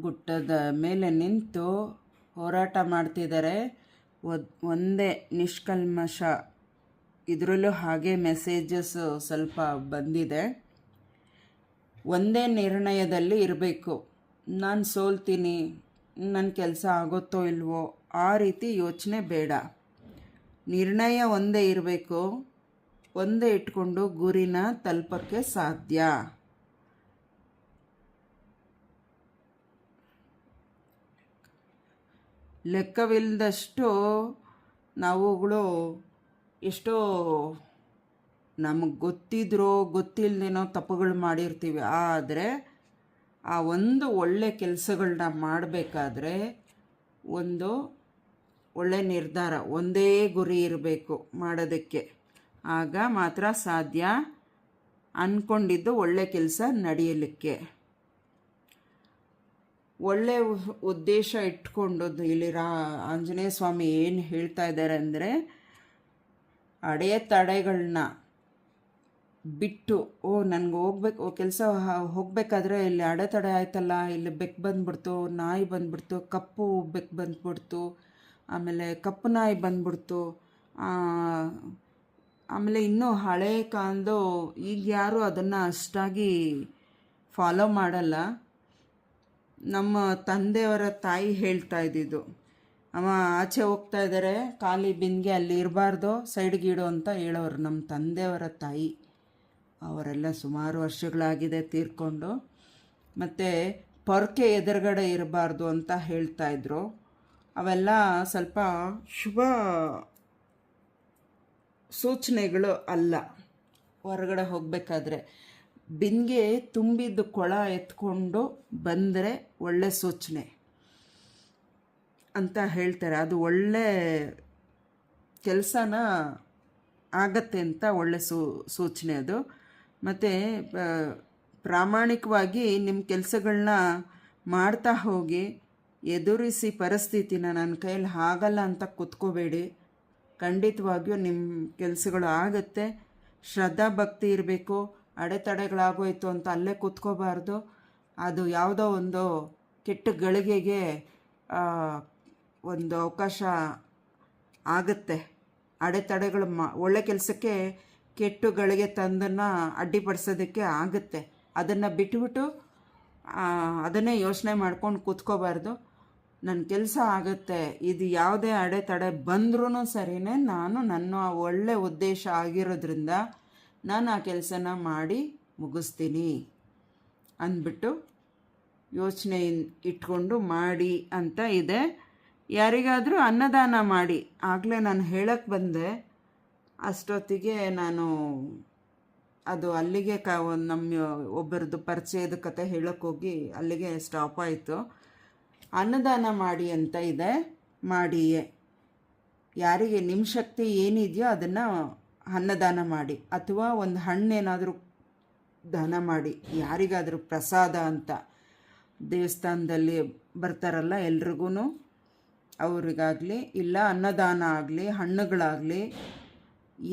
ಗುಟ್ಟದ ಮೇಲೆ ನಿಂತು ಹೋರಾಟ ಮಾಡ್ತಿದ್ದಾರೆ. ಒಂದೇ ನಿಷ್ಕಲ್ಮಶ. ಇದರಲ್ಲೂ ಹಾಗೆ ಮೆಸೇಜಸ್ ಸ್ವಲ್ಪ ಬಂದಿದೆ. ಒಂದೇ ನಿರ್ಣಯದಲ್ಲಿ ಇರಬೇಕು. ನಾನು ಸೋಲ್ತೀನಿ, ನನ್ನ ಕೆಲಸ ಆಗುತ್ತೋ ಇಲ್ವೋ ಆ ರೀತಿ ಯೋಚನೆ ಬೇಡ. ನಿರ್ಣಯ ಒಂದೇ ಇರಬೇಕು. ಒಂದೇ ಇಟ್ಕೊಂಡು ಗುರಿನ ತಲುಪಕ್ಕೆ ಸಾಧ್ಯ. ಲೆಕ್ಕವಿಲ್ಲದಷ್ಟು ನಾವುಗಳು ಎಷ್ಟೋ ನಮಗೆ ಗೊತ್ತಿದ್ರೋ ಗೊತ್ತಿಲ್ಲದೇನೋ ತಪ್ಪುಗಳು ಮಾಡಿರ್ತೀವಿ. ಆದರೆ ಆ ಒಂದು ಒಳ್ಳೆ ಕೆಲಸಗಳನ್ನ ಮಾಡಬೇಕಾದ್ರೆ ಒಂದು ಒಳ್ಳೆ ನಿರ್ಧಾರ, ಒಂದೇ ಗುರಿ ಇರಬೇಕು ಮಾಡೋದಕ್ಕೆ. ಆಗ ಮಾತ್ರ ಸಾಧ್ಯ ಅಂದ್ಕೊಂಡಿದ್ದು ಒಳ್ಳೆ ಕೆಲಸ ನಡೆಯಲಿಕ್ಕೆ. ಒಳ್ಳೆ ಉದ್ದೇಶ ಇಟ್ಕೊಂಡು ಇಲ್ಲಿ ಆಂಜನೇಯ ಸ್ವಾಮಿ ಏನು ಹೇಳ್ತಾ ಇದ್ದಾರೆ ಅಂದರೆ, ಅಡೆತಡೆಗಳನ್ನ ಬಿಟ್ಟು ನನಗೆ ಹೋಗ್ಬೇಕು, ಕೆಲಸ ಹೋಗಬೇಕಾದ್ರೆ ಇಲ್ಲಿ ಅಡೆತಡೆ ಆಯ್ತಲ್ಲ, ಇಲ್ಲಿ ಬೆಕ್ಕು ಬಂದ್ಬಿಡ್ತು, ನಾಯಿ ಬಂದ್ಬಿಡ್ತು, ಕಪ್ಪು ಬೆಕ್ಕು ಬಂದ್ಬಿಡ್ತು, ಆಮೇಲೆ ಕಪ್ಪು ನಾಯಿ ಬಂದ್ಬಿಡ್ತು, ಆಮೇಲೆ ಇನ್ನೂ ಹಳೆ ಕಾಲದ್ದು ಈಗ ಯಾರೂ ಅದನ್ನು ಅಷ್ಟಾಗಿ ಫಾಲೋ ಮಾಡಲ್ಲ. ನಮ್ಮ ತಂದೆಯವರ ತಾಯಿ ಹೇಳ್ತಾ ಇದ್ದಿದ್ದು, ಅವ ಆಚೆ ಹೋಗ್ತಾ ಇದ್ದಾರೆ, ಖಾಲಿ ಬಿಂದಿಗೆ ಅಲ್ಲಿ ಇರಬಾರ್ದು, ಸೈಡ್ಗಿಡು ಅಂತ ಹೇಳೋರು ನಮ್ಮ ತಂದೆಯವರ ತಾಯಿ. ಅವರೆಲ್ಲ ಸುಮಾರು ವರ್ಷಗಳಾಗಿದೆ ತೀರ್ಕೊಂಡು. ಮತ್ತು ಪೊರ್ಕೆ ಎದುರುಗಡೆ ಇರಬಾರ್ದು ಅಂತ ಹೇಳ್ತಾಯಿದ್ರು. ಅವೆಲ್ಲ ಸ್ವಲ್ಪ ಶುಭ ಸೂಚನೆಗಳು ಅಲ್ಲ. ಹೊರಗಡೆ ಹೋಗಬೇಕಾದ್ರೆ ಬಿಂದಿಗೆ ತುಂಬಿದ್ದು ಕೊಳ ಎತ್ಕೊಂಡು ಬಂದರೆ ಒಳ್ಳೆ ಸೂಚನೆ ಅಂತ ಹೇಳ್ತಾರೆ. ಅದು ಒಳ್ಳೆ ಕೆಲಸನ ಆಗತ್ತೆ ಅಂತ ಒಳ್ಳೆ ಸೂಚನೆ ಅದು. ಮತ್ತು ಪ್ರಾಮಾಣಿಕವಾಗಿ ನಿಮ್ಮ ಕೆಲಸಗಳನ್ನ ಮಾಡ್ತಾ ಹೋಗಿ. ಎದುರಿಸಿ ಪರಿಸ್ಥಿತಿನ ನನ್ನ ಕೈಯಲ್ಲಿ ಆಗಲ್ಲ ಅಂತ ಕೂತ್ಕೋಬೇಡಿ. ಖಂಡಿತವಾಗಿಯೂ ನಿಮ್ಮ ಕೆಲಸಗಳು ಆಗುತ್ತೆ. ಶ್ರದ್ಧಾ ಭಕ್ತಿ ಇರಬೇಕು. ಅಡೆತಡೆಗಳಾಗೋಯ್ತು ಅಂತ ಅಲ್ಲೇ ಕೂತ್ಕೋಬಾರ್ದು. ಅದು ಯಾವುದೋ ಒಂದು ಕೆಟ್ಟ ಗಳಿಗೆಗೆ ಒಂದು ಅವಕಾಶ ಆಗುತ್ತೆ. ಅಡೆತಡೆಗಳು ಒಳ್ಳೆ ಕೆಲಸಕ್ಕೆ ಕೆಟ್ಟು ಗಳಿಗೆ ತಂದನ್ನು ಅಡ್ಡಿಪಡಿಸೋದಕ್ಕೆ ಆಗುತ್ತೆ. ಅದನ್ನು ಬಿಟ್ಬಿಟ್ಟು ಅದನ್ನೇ ಯೋಚನೆ ಮಾಡ್ಕೊಂಡು ಕೂತ್ಕೋಬಾರ್ದು. ನನ್ನ ಕೆಲಸ ಆಗುತ್ತೆ, ಇದು ಯಾವುದೇ ಅಡೆತಡೆ ಬಂದ್ರೂ ಸರಿಯೇ, ನಾನು ನನ್ನ ಒಳ್ಳೆ ಉದ್ದೇಶ ಆಗಿರೋದ್ರಿಂದ ನಾನು ಆ ಕೆಲಸನ ಮಾಡಿ ಮುಗಿಸ್ತೀನಿ ಅಂದ್ಬಿಟ್ಟು ಯೋಚನೆ ಇಟ್ಕೊಂಡು ಮಾಡಿ ಅಂತ ಇದೆ. ಯಾರಿಗಾದರೂ ಅನ್ನದಾನ ಮಾಡಿ. ಆಗಲೇ ನಾನು ಹೇಳಕ್ಕೆ ಬಂದೆ, ಅಷ್ಟೊತ್ತಿಗೆ ನಾನು ಅದು ಅಲ್ಲಿಗೆ ನಮ್ಮ ಒಬ್ಬರದ್ದು ಪರಿಚಯದ ಕತೆ ಹೇಳೋಕ್ಕೋಗಿ ಅಲ್ಲಿಗೆ ಸ್ಟಾಪ್ ಆಯಿತು. ಅನ್ನದಾನ ಮಾಡಿ ಅಂತ ಇದೆ, ಮಾಡಿಯೇ. ಯಾರಿಗೆ ನಿಮ್ಮ ಶಕ್ತಿ ಏನಿದೆಯೋ ಅದನ್ನು ಅನ್ನದಾನ ಮಾಡಿ, ಅಥವಾ ಒಂದು ಹಣ್ಣೇನಾದರೂ ದಾನ ಮಾಡಿ. ಯಾರಿಗಾದರೂ ಪ್ರಸಾದ ಅಂತ ದೇವಸ್ಥಾನದಲ್ಲಿ ಬರ್ತಾರಲ್ಲ ಎಲ್ರಿಗೂ, ಅವ್ರಿಗಾಗಲಿ ಇಲ್ಲ ಅನ್ನದಾನ ಆಗಲಿ, ಹಣ್ಣುಗಳಾಗಲಿ,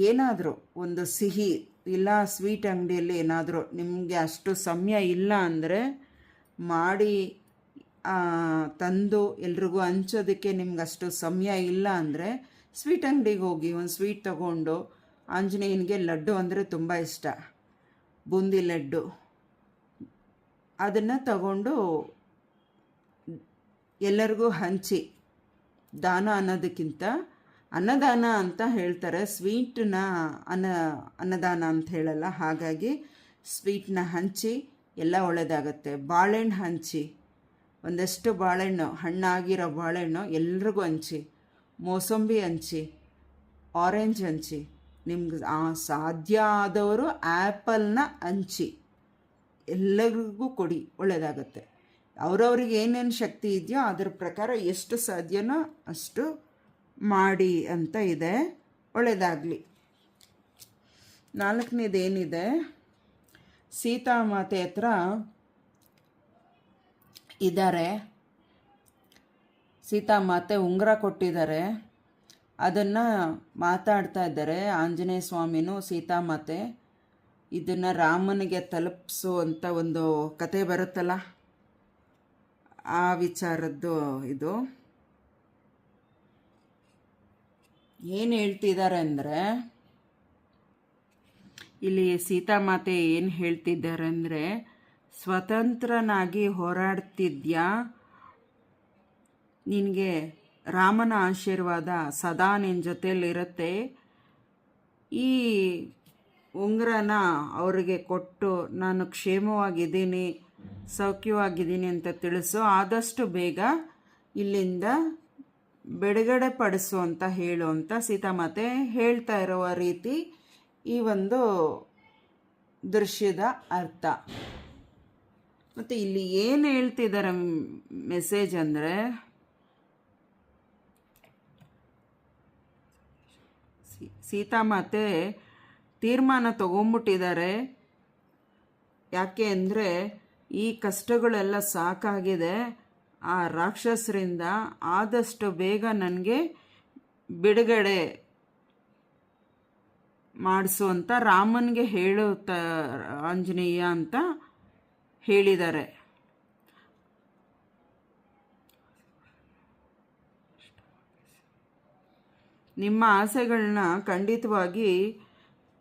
ಏನಾದರೂ ಒಂದು ಸಿಹಿ ಇಲ್ಲ ಸ್ವೀಟ್ ಅಂಗಡಿಯಲ್ಲಿ ಏನಾದರೂ ನಿಮಗೆ ಅಷ್ಟು ಸಮಯ ಇಲ್ಲ ಅಂದರೆ ಮಾಡಿ ತಂದು ಎಲ್ರಿಗೂ ಹಂಚೋದಕ್ಕೆ ನಿಮ್ಗೆ ಅಷ್ಟು ಸಮಯ ಇಲ್ಲ ಅಂದರೆ ಸ್ವೀಟ್ ಅಂಗಡಿಗೆ ಹೋಗಿ ಒಂದು ಸ್ವೀಟ್ ತಗೊಂಡು, ಆಂಜನೇಯನಿಗೆ ಲಡ್ಡು ಅಂದರೆ ತುಂಬ ಇಷ್ಟ, ಬೂಂದಿ ಲಡ್ಡು, ಅದನ್ನು ತಗೊಂಡು ಎಲ್ಲರಿಗೂ ಹಂಚಿ. ದಾನ ಅನ್ನೋದಕ್ಕಿಂತ ಅನ್ನದಾನ ಅಂತ ಹೇಳ್ತಾರೆ, ಸ್ವೀಟನ್ನ ಅನ್ನದಾನ ಅಂತ ಹೇಳಲ್ಲ. ಹಾಗಾಗಿ ಸ್ವೀಟನ್ನ ಹಂಚಿ ಎಲ್ಲ ಒಳ್ಳೆಯದಾಗತ್ತೆ. ಬಾಳೆಹಣ್ಣು ಹಂಚಿ, ಒಂದಷ್ಟು ಬಾಳೆಹಣ್ಣು, ಹಣ್ಣಾಗಿರೋ ಬಾಳೆಹಣ್ಣು ಎಲ್ರಿಗೂ ಹಂಚಿ. ಮೋಸಂಬಿ ಹಂಚಿ, ಆರೆಂಜ್ ಹಂಚಿ. ನಿಮ್ಗೆ ಸಾಧ್ಯ ಆದವರು ಆ್ಯಪಲ್ನ ಹಂಚಿ ಎಲ್ಲರಿಗೂ ಕೊಡಿ, ಒಳ್ಳೆಯದಾಗತ್ತೆ. ಅವ್ರವ್ರಿಗೆ ಏನೇನು ಶಕ್ತಿ ಇದೆಯೋ ಅದ್ರ ಪ್ರಕಾರ ಎಷ್ಟು ಸಾಧ್ಯನೋ ಅಷ್ಟು ಮಾಡಿ ಅಂತ ಇದೆ. ಒಳ್ಳೆಯದಾಗಲಿ. 4ನೇದೇನಿದೆ, ಸೀತಾಮಾತೆ ಹತ್ರ ಇದ್ದಾರೆ. ಸೀತಾಮಾತೆ ಉಂಗುರ ಕೊಟ್ಟಿದ್ದಾರೆ, ಅದನ್ನು ಮಾತಾಡ್ತಾ ಇದ್ದಾರೆ ಆಂಜನೇಯ ಸ್ವಾಮಿನೂ ಸೀತಾಮಾತೆ. ಇದನ್ನು ರಾಮನಿಗೆ ತಲುಪಿಸುವಂಥ ಒಂದು ಕತೆ ಬರುತ್ತಲ್ಲ, ಆ ವಿಚಾರದ್ದು ಇದು. ಏನು ಹೇಳ್ತಿದ್ದಾರೆ ಅಂದರೆ, ಇಲ್ಲಿ ಸೀತಾಮಾತೆ ಏನು ಹೇಳ್ತಿದ್ದಾರೆ ಅಂದರೆ, ಸ್ವತಂತ್ರನಾಗಿ ಹೋರಾಡ್ತಿದ್ಯಾ, ನಿನಗೆ ರಾಮನ ಆಶೀರ್ವಾದ ಸದಾ ನಿನ್ನ ಜೊತೆಯಲ್ಲಿರುತ್ತೆ. ಈ ಉಂಗುರನ ಅವರಿಗೆ ಕೊಟ್ಟು ನಾನು ಕ್ಷೇಮವಾಗಿದ್ದೀನಿ, ಸೌಖ್ಯವಾಗಿದ್ದೀನಿ ಅಂತ ತಿಳಿಸು. ಆದಷ್ಟು ಬೇಗ ಇಲ್ಲಿಂದ ಬಿಡುಗಡೆ ಪಡಿಸು ಅಂತ ಹೇಳು ಅಂತ ಸೀತಾಮಾತೆ ಹೇಳ್ತಾ ಇರುವ ರೀತಿ ಈ ಒಂದು ದೃಶ್ಯದ ಅರ್ಥ. ಮತ್ತು ಇಲ್ಲಿ ಏನು ಹೇಳ್ತಿದ್ದಾರೆ ಮೆಸೇಜ್ ಅಂದರೆ, ಸೀತಾಮಾತೆ ತೀರ್ಮಾನ ತಗೊಂಬಿಟ್ಟಿದ್ದಾರೆ. ಯಾಕೆ ಅಂದರೆ ಈ ಕಷ್ಟಗಳೆಲ್ಲ ಸಾಕಾಗಿದೆ, ಆ ರಾಕ್ಷಸರಿಂದ ಆದಷ್ಟು ಬೇಗ ನನಗೆ ಬಿಡುಗಡೆ ಮಾಡಿಸು ಅಂತ ರಾಮನಿಗೆ ಹೇಳುತ್ತ ಆಂಜನೇಯ ಅಂತ ಹೇಳಿದ್ದಾರೆ. ನಿಮ್ಮ ಆಸೆಗಳನ್ನ ಖಂಡಿತವಾಗಿ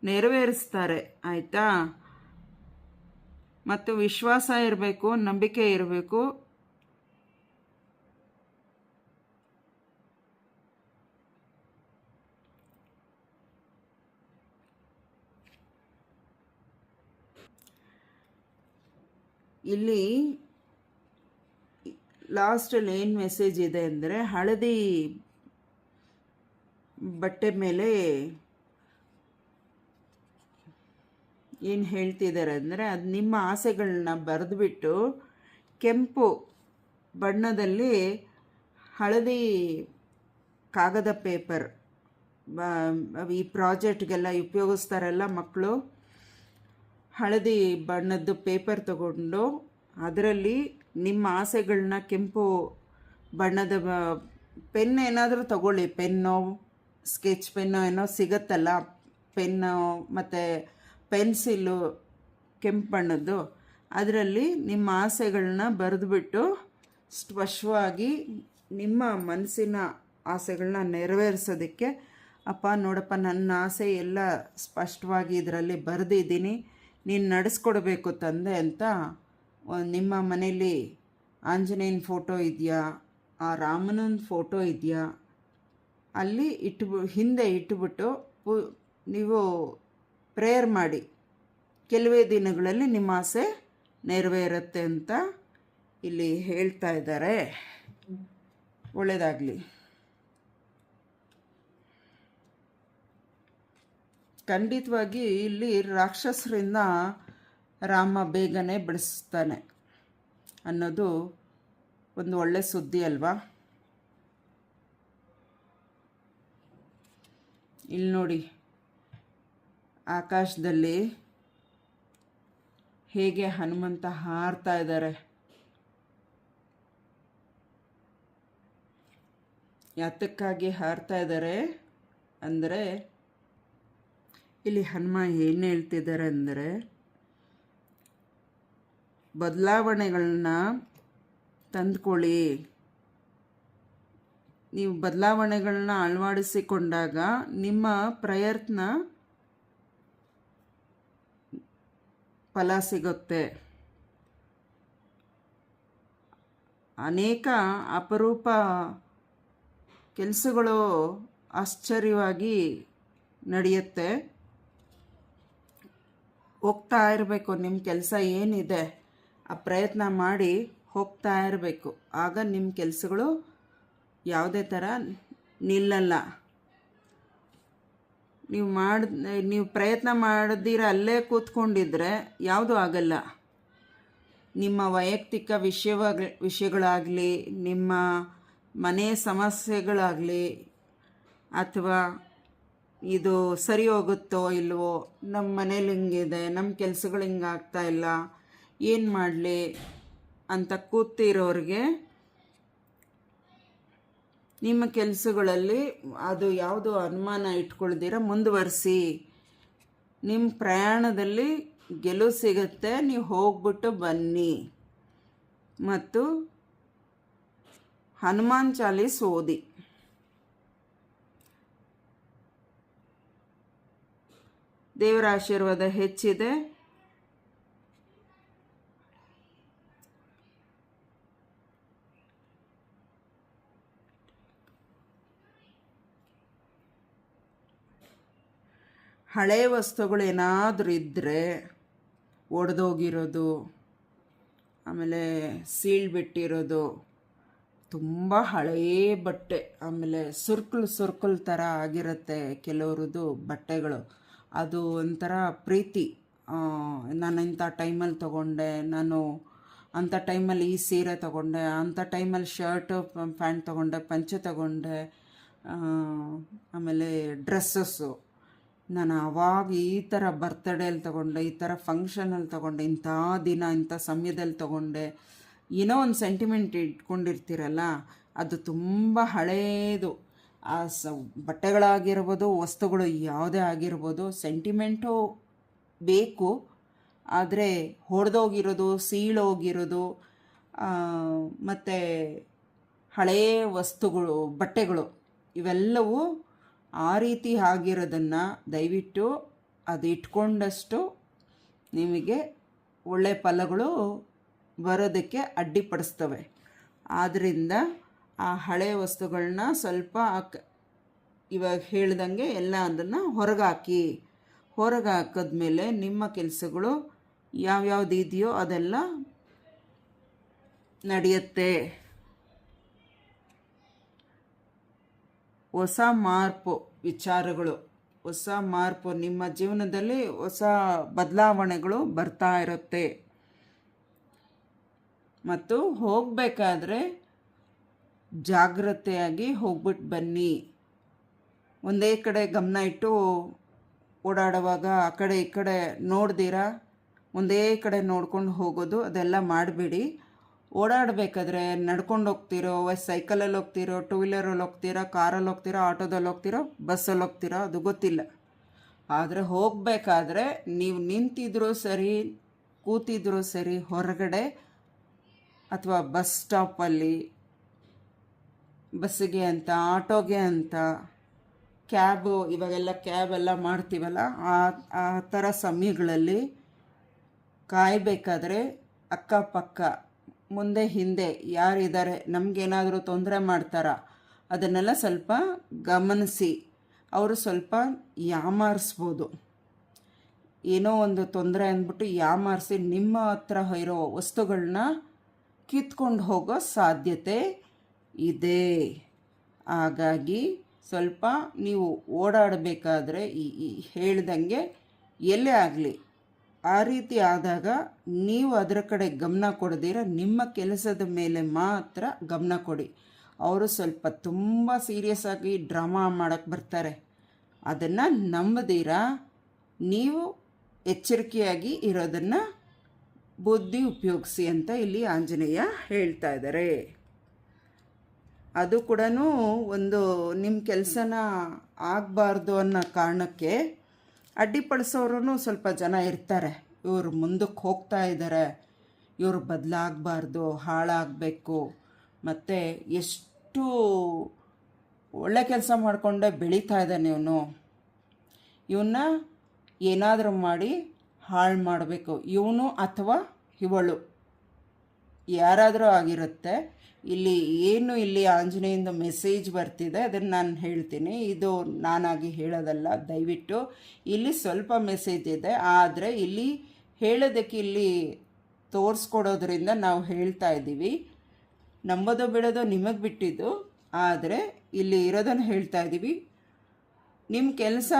ನೆರವೇರಿಸ್ತಾರೆ, ಆಯಿತಾ? ಮತ್ತು ವಿಶ್ವಾಸ ಇರಬೇಕು, ನಂಬಿಕೆ ಇರಬೇಕು. ಇಲ್ಲಿ ಲಾಸ್ಟಲ್ಲಿ ಏನು ಮೆಸೇಜ್ ಇದೆ ಅಂದರೆ, ಹಳದಿ ಬಟ್ಟೆ ಮೇಲೆ ಏನು ಹೇಳ್ತಿದ್ದಾರೆ ಅಂದರೆ, ಅದು ನಿಮ್ಮ ಆಸೆಗಳನ್ನ ಬರೆದುಬಿಟ್ಟು ಕೆಂಪು ಬಣ್ಣದಲ್ಲಿ ಹಳದಿ ಕಾಗದ ಪೇಪರ್, ಈ ಪ್ರಾಜೆಕ್ಟ್ಗೆಲ್ಲ ಉಪಯೋಗಿಸ್ತಾರಲ್ಲ ಮಕ್ಕಳು, ಹಳದಿ ಬಣ್ಣದ್ದು ಪೇಪರ್ ತಗೊಂಡು ಅದರಲ್ಲಿ ನಿಮ್ಮ ಆಸೆಗಳನ್ನ ಕೆಂಪು ಬಣ್ಣದ ಪೆನ್ ಏನಾದರೂ ತಗೊಳ್ಳಿ, ಪೆನ್ನೋ ಸ್ಕೆಚ್ ಪೆನ್ನೋ ಏನೋ ಸಿಗತ್ತಲ್ಲ, ಪೆನ್ನು ಮತ್ತು ಪೆನ್ಸಿಲ್ಲು ಕೆಂಪು ಬಣ್ಣದ್ದು, ಅದರಲ್ಲಿ ನಿಮ್ಮ ಆಸೆಗಳನ್ನ ಬರೆದುಬಿಟ್ಟು ಸ್ಪಷ್ಟವಾಗಿ ನಿಮ್ಮ ಮನಸ್ಸಿನ ಆಸೆಗಳನ್ನ ನೆರವೇರಿಸೋದಕ್ಕೆ, ಅಪ್ಪ ನೋಡಪ್ಪ ನನ್ನ ಆಸೆ ಎಲ್ಲ ಸ್ಪಷ್ಟವಾಗಿ ಇದರಲ್ಲಿ ಬರೆದಿದ್ದೀನಿ, ನೀನು ನಡೆಸ್ಕೊಡ್ಬೇಕು ತಂದೆ ಅಂತ ನಿಮ್ಮ ಮನೇಲಿ ಆಂಜನೇಯನ ಫೋಟೋ ಇದೆಯಾ, ಆ ರಾಮನ ಫೋಟೋ ಇದೆಯಾ, ಅಲ್ಲಿ ಹಿಂದೆ ಇಟ್ಬಿಟ್ಟು ನೀವು ಪ್ರೇಯರ್ ಮಾಡಿ. ಕೆಲವೇ ದಿನಗಳಲ್ಲಿ ನಿಮ್ಮ ಆಸೆ ನೆರವೇರುತ್ತೆ ಅಂತ ಇಲ್ಲಿ ಹೇಳ್ತಾ ಇದ್ದಾರೆ. ಒಳ್ಳೆಯದಾಗಲಿ. ಖಂಡಿತವಾಗಿ ಇಲ್ಲಿ ರಾಕ್ಷಸರಿಂದ ರಾಮ ಬೇಗನೆ ಬಿಡಿಸ್ತಾನೆ ಅನ್ನೋದು ಒಂದು ಒಳ್ಳೆ ಸುದ್ದಿ ಅಲ್ವಾ? ಇಲ್ಲಿ ನೋಡಿ, ಆಕಾಶದಲ್ಲಿ ಹೇಗೆ ಹನುಮಂತ ಹಾರ್ತಾ ಇದ್ದಾರೆ. ಯಾತಕ್ಕಾಗಿ ಹಾರ್ತಾ ಇದ್ದಾರೆ ಅಂದರೆ, ಇಲ್ಲಿ ಹನುಮ ಏನು ಹೇಳ್ತಿದ್ದಾರೆ ಅಂದರೆ, ಬದಲಾವಣೆಗಳನ್ನ ತಂದುಕೊಳ್ಳಿ. ನೀವು ಬದಲಾವಣೆಗಳನ್ನ ಅಳವಡಿಸಿಕೊಂಡಾಗ ನಿಮ್ಮ ಪ್ರಯತ್ನ ಫಲ ಸಿಗುತ್ತೆ. ಅನೇಕ ಅಪರೂಪ ಕೆಲಸಗಳು ಆಶ್ಚರ್ಯವಾಗಿ ನಡೆಯುತ್ತೆ. ಹೋಗ್ತಾ ಇರಬೇಕು, ನಿಮ್ಮ ಕೆಲಸ ಏನಿದೆ ಆ ಪ್ರಯತ್ನ ಮಾಡಿ ಹೋಗ್ತಾ ಇರಬೇಕು. ಆಗ ನಿಮ್ಮ ಕೆಲಸಗಳು ಯಾವುದೇ ಥರ ನಿಲ್ಲಲ್ಲ. ನೀವು ಪ್ರಯತ್ನ ಮಾಡದಿರ ಅಲ್ಲೇ ಕೂತ್ಕೊಂಡಿದ್ರೆ ಯಾವುದೂ ಆಗಲ್ಲ. ನಿಮ್ಮ ವೈಯಕ್ತಿಕ ವಿಷಯಗಳಾಗಲಿ, ನಿಮ್ಮ ಮನೆ ಸಮಸ್ಯೆಗಳಾಗಲಿ, ಅಥವಾ ಇದು ಸರಿ ಹೋಗುತ್ತೋ ಇಲ್ವೋ, ನಮ್ಮ ಮನೇಲಿ ಹಿಂಗಿದೆ, ನಮ್ಮ ಕೆಲಸಗಳು ಹಿಂಗೆ ಆಗ್ತಾಯಿಲ್ಲ, ಏನು ಮಾಡಲಿ ಅಂತ ಕೂತಿರೋರಿಗೆ ನಿಮ್ಮ ಕೆಲಸಗಳಲ್ಲಿ ಅದು ಯಾವುದೋ ಅನುಮಾನ ಇಟ್ಕೊಳ್ದಿರ ಮುಂದುವರಿಸಿ. ನಿಮ್ಮ ಪ್ರಯಾಣದಲ್ಲಿ ಗೆಲುವು ಸಿಗುತ್ತೆ. ನೀವು ಹೋಗ್ಬಿಟ್ಟು ಬನ್ನಿ. ಮತ್ತು ಹನುಮಾನ್ ಚಾಲೀಸ್ ಓದಿ. ದೇವರ ಆಶೀರ್ವಾದ ಹೆಚ್ಚಿದೆ. ಹಳೆ ವಸ್ತುಗಳು ಏನಾದರೂ ಇದ್ದರೆ ಒಡೆದೋಗಿರೋದು, ಆಮೇಲೆ ಸೀಳ್ ಬಿಟ್ಟಿರೋದು, ತುಂಬ ಹಳೆಯ ಬಟ್ಟೆ, ಆಮೇಲೆ ಸುರ್ಕಲ್ ಥರ ಆಗಿರುತ್ತೆ ಕೆಲವ್ರದ್ದು ಬಟ್ಟೆಗಳು. ಅದು ಒಂಥರ ಪ್ರೀತಿ. ನಾನು ಇಂಥ ಟೈಮಲ್ಲಿ ತೊಗೊಂಡೆ, ನಾನು ಅಂಥ ಟೈಮಲ್ಲಿ ಈ ಸೀರೆ ತೊಗೊಂಡೆ, ಅಂಥ ಟೈಮಲ್ಲಿ ಶರ್ಟು ಪ್ಯಾಂಟ್ ತೊಗೊಂಡೆ, ಪಂಚೆ ತೊಗೊಂಡೆ, ಆಮೇಲೆ ಡ್ರೆಸ್ಸಸ್ಸು ನಾನು ಆವಾಗ ಈ ಥರ ಬರ್ತ್ಡೇಲಿ ತೊಗೊಂಡೆ, ಈ ಥರ ಫಂಕ್ಷನಲ್ಲಿ ತೊಗೊಂಡೆ, ಇಂಥ ದಿನ ಇಂಥ ಸಮಯದಲ್ಲಿ ತೊಗೊಂಡೆ, ಏನೋ ಒಂದು ಸೆಂಟಿಮೆಂಟ್ ಇಟ್ಕೊಂಡಿರ್ತೀರಲ್ಲ, ಅದು ತುಂಬ ಹಳೇದು. ಆ ಬಟ್ಟೆಗಳಾಗಿರ್ಬೋದು, ವಸ್ತುಗಳು ಯಾವುದೇ ಆಗಿರ್ಬೋದು, ಸೆಂಟಿಮೆಂಟು ಬೇಕು. ಆದರೆ ಹೊಡೆದೋಗಿರೋದು, ಸೀಳೋಗಿರೋದು, ಮತ್ತು ಹಳೆಯ ವಸ್ತುಗಳು, ಬಟ್ಟೆಗಳು ಇವೆಲ್ಲವೂ ಆ ರೀತಿ ಆಗಿರೋದನ್ನು ದಯವಿಟ್ಟು ಅದು ಇಟ್ಕೊಂಡಷ್ಟು ನಿಮಗೆ ಒಳ್ಳೆಯ ಫಲಗಳು ಬರೋದಕ್ಕೆ ಅಡ್ಡಿಪಡಿಸ್ತವೆ. ಆದ್ದರಿಂದ ಆ ಹಳೆಯ ವಸ್ತುಗಳನ್ನ ಸ್ವಲ್ಪ ಇವಾಗ ಹೇಳ್ದಂಗೆ ಎಲ್ಲ ಅದನ್ನು ಹೊರಗಾಕಿ. ಹೊರಗೆ ಹಾಕಿದ್ಮೇಲೆ ನಿಮ್ಮ ಕೆಲಸಗಳು ಯಾವ್ಯಾವ್ದು ಇದೆಯೋ ಅದೆಲ್ಲ ನಡೆಯುತ್ತೆ. ಹೊಸ ಮಾರ್ಪು ವಿಚಾರಗಳು, ಹೊಸ ಮಾರ್ಪು ನಿಮ್ಮ ಜೀವನದಲ್ಲಿ ಹೊಸ ಬದಲಾವಣೆಗಳು ಬರ್ತಾ ಇರುತ್ತೆ. ಮತ್ತು ಹೋಗಬೇಕಾದ್ರೆ ಜಾಗ್ರತೆಯಾಗಿ ಹೋಗ್ಬಿಟ್ಟು ಬನ್ನಿ. ಒಂದೇ ಕಡೆ ಗಮನ ಇಟ್ಟು ಓಡಾಡುವಾಗ ಆ ಕಡೆ ಈ ಕಡೆ ನೋಡ್ದಿರ ಒಂದೇ ಕಡೆ ನೋಡ್ಕೊಂಡು ಹೋಗೋದು ಅದೆಲ್ಲ ಮಾಡಬೇಡಿ. ಓಡಾಡಬೇಕಾದ್ರೆ ನಡ್ಕೊಂಡು ಹೋಗ್ತಿರೋ, ಸೈಕಲಲ್ಲಿ ಹೋಗ್ತಿರೋ, ಟೂ ವೀಲರಲ್ಲಿ ಹೋಗ್ತೀರಾ, ಕಾರಲ್ಲಿ ಹೋಗ್ತೀರಾ, ಆಟೋದಲ್ಲಿ ಹೋಗ್ತಿರೋ, ಬಸ್ಸಲ್ಲಿ ಹೋಗ್ತಿರೋ ಅದು ಗೊತ್ತಿಲ್ಲ. ಆದರೆ ಹೋಗಬೇಕಾದ್ರೆ ನೀವು ನಿಂತಿದ್ರೂ ಸರಿ, ಕೂತಿದ್ರೂ ಸರಿ, ಹೊರಗಡೆ ಅಥವಾ ಬಸ್ ಸ್ಟಾಪಲ್ಲಿ ಬಸ್ಸಿಗೆ ಅಂತ, ಆಟೋಗೆ ಅಂತ, ಕ್ಯಾಬು, ಇವಾಗೆಲ್ಲ ಕ್ಯಾಬೆಲ್ಲ ಮಾಡ್ತೀವಲ್ಲ, ಆ ಥರ ಸಮಯಗಳಲ್ಲಿ ಕಾಯಬೇಕಾದ್ರೆ ಅಕ್ಕಪಕ್ಕ ಮುಂದೆ ಹಿಂದೆ ಯಾರಿದ್ದಾರೆ, ನಮಗೇನಾದರೂ ತೊಂದರೆ ಮಾಡ್ತಾರಾ ಅದನ್ನೆಲ್ಲ ಸ್ವಲ್ಪ ಗಮನಿಸಿ. ಅವರು ಸ್ವಲ್ಪ ಯಾಮಾರಿಸ್ಬೋದು, ಏನೋ ಒಂದು ತೊಂದರೆ ಅಂದ್ಬಿಟ್ಟು ಯಾಮಾರಿಸಿ ನಿಮ್ಮ ಹತ್ರ ಇರೋ ವಸ್ತುಗಳನ್ನ ಕಿತ್ಕೊಂಡು ಹೋಗೋ ಸಾಧ್ಯತೆ ಇದೆ. ಹಾಗಾಗಿ ಸ್ವಲ್ಪ ನೀವು ಓಡಾಡಬೇಕಾದ್ರೆ ಈ ಹೇಳ್ದಂಗೆ ಎಲ್ಲೇ ಆಗಲಿ ಆ ರೀತಿ ಆದಾಗ ನೀವು ಅದರ ಕಡೆ ಗಮನ ಕೊಡದಿರ ನಿಮ್ಮ ಕೆಲಸದ ಮೇಲೆ ಮಾತ್ರ ಗಮನ ಕೊಡಿ. ಅವರು ಸ್ವಲ್ಪ ತುಂಬ ಸೀರಿಯಸ್ ಆಗಿ ಡ್ರಾಮಾ ಮಾಡೋಕ್ಕೆ ಬರ್ತಾರೆ. ಅದನ್ನು ನಂಬದಿರ ನೀವು ಎಚ್ಚರಿಕೆಯಾಗಿ ಇರೋದನ್ನು ಬುದ್ಧಿ ಉಪಯೋಗಿಸಿ ಅಂತ ಇಲ್ಲಿ ಆಂಜನೇಯ ಹೇಳ್ತಾ ಇದ್ದಾರೆ. ಅದು ಕೂಡ ಒಂದು ನಿಮ್ಮ ಕೆಲಸನ ಆಗಬಾರ್ದು ಅನ್ನೋ ಕಾರಣಕ್ಕೆ ಅಡ್ಡಿಪಡಿಸೋರು ಸ್ವಲ್ಪ ಜನ ಇರ್ತಾರೆ. ಇವರು ಮುಂದಕ್ಕೆ ಹೋಗ್ತಾ ಇದ್ದಾರೆ, ಇವರು ಬದಲಾಗಬಾರ್ದು, ಹಾಳಾಗಬೇಕು, ಮತ್ತು ಎಷ್ಟು ಒಳ್ಳೆ ಕೆಲಸ ಮಾಡಿಕೊಂಡೆ ಬೆಳೀತಾ ಇದ್ದಾನೆ ಇವನ್ನ ಏನಾದರೂ ಮಾಡಿ ಹಾಳು ಮಾಡಬೇಕು, ಇವನು ಅಥವಾ ಇವಳು ಯಾರಾದರೂ ಆಗಿರುತ್ತೆ. ಇಲ್ಲಿ ಆಂಜನೇಯಿಂದ ಮೆಸೇಜ್ ಬರ್ತಿದೆ, ಅದನ್ನು ನಾನು ಹೇಳ್ತೀನಿ. ಇದು ನಾನಾಗಿ ಹೇಳೋದಲ್ಲ, ದಯವಿಟ್ಟು ಇಲ್ಲಿ ಸ್ವಲ್ಪ ಮೆಸೇಜ್ ಇದೆ. ಆದರೆ ಇಲ್ಲಿ ಹೇಳೋದಕ್ಕೆ ಇಲ್ಲಿ ತೋರಿಸ್ಕೊಡೋದ್ರಿಂದ ನಾವು ಹೇಳ್ತಾ ಇದ್ದೀವಿ. ನಂಬೋದು ಬಿಡೋದು ನಿಮಗೆ ಬಿಟ್ಟಿದ್ದು, ಆದರೆ ಇಲ್ಲಿ ಇರೋದನ್ನು ಹೇಳ್ತಾ ಇದ್ದೀವಿ. ನಿಮ್ಮ ಕೆಲಸ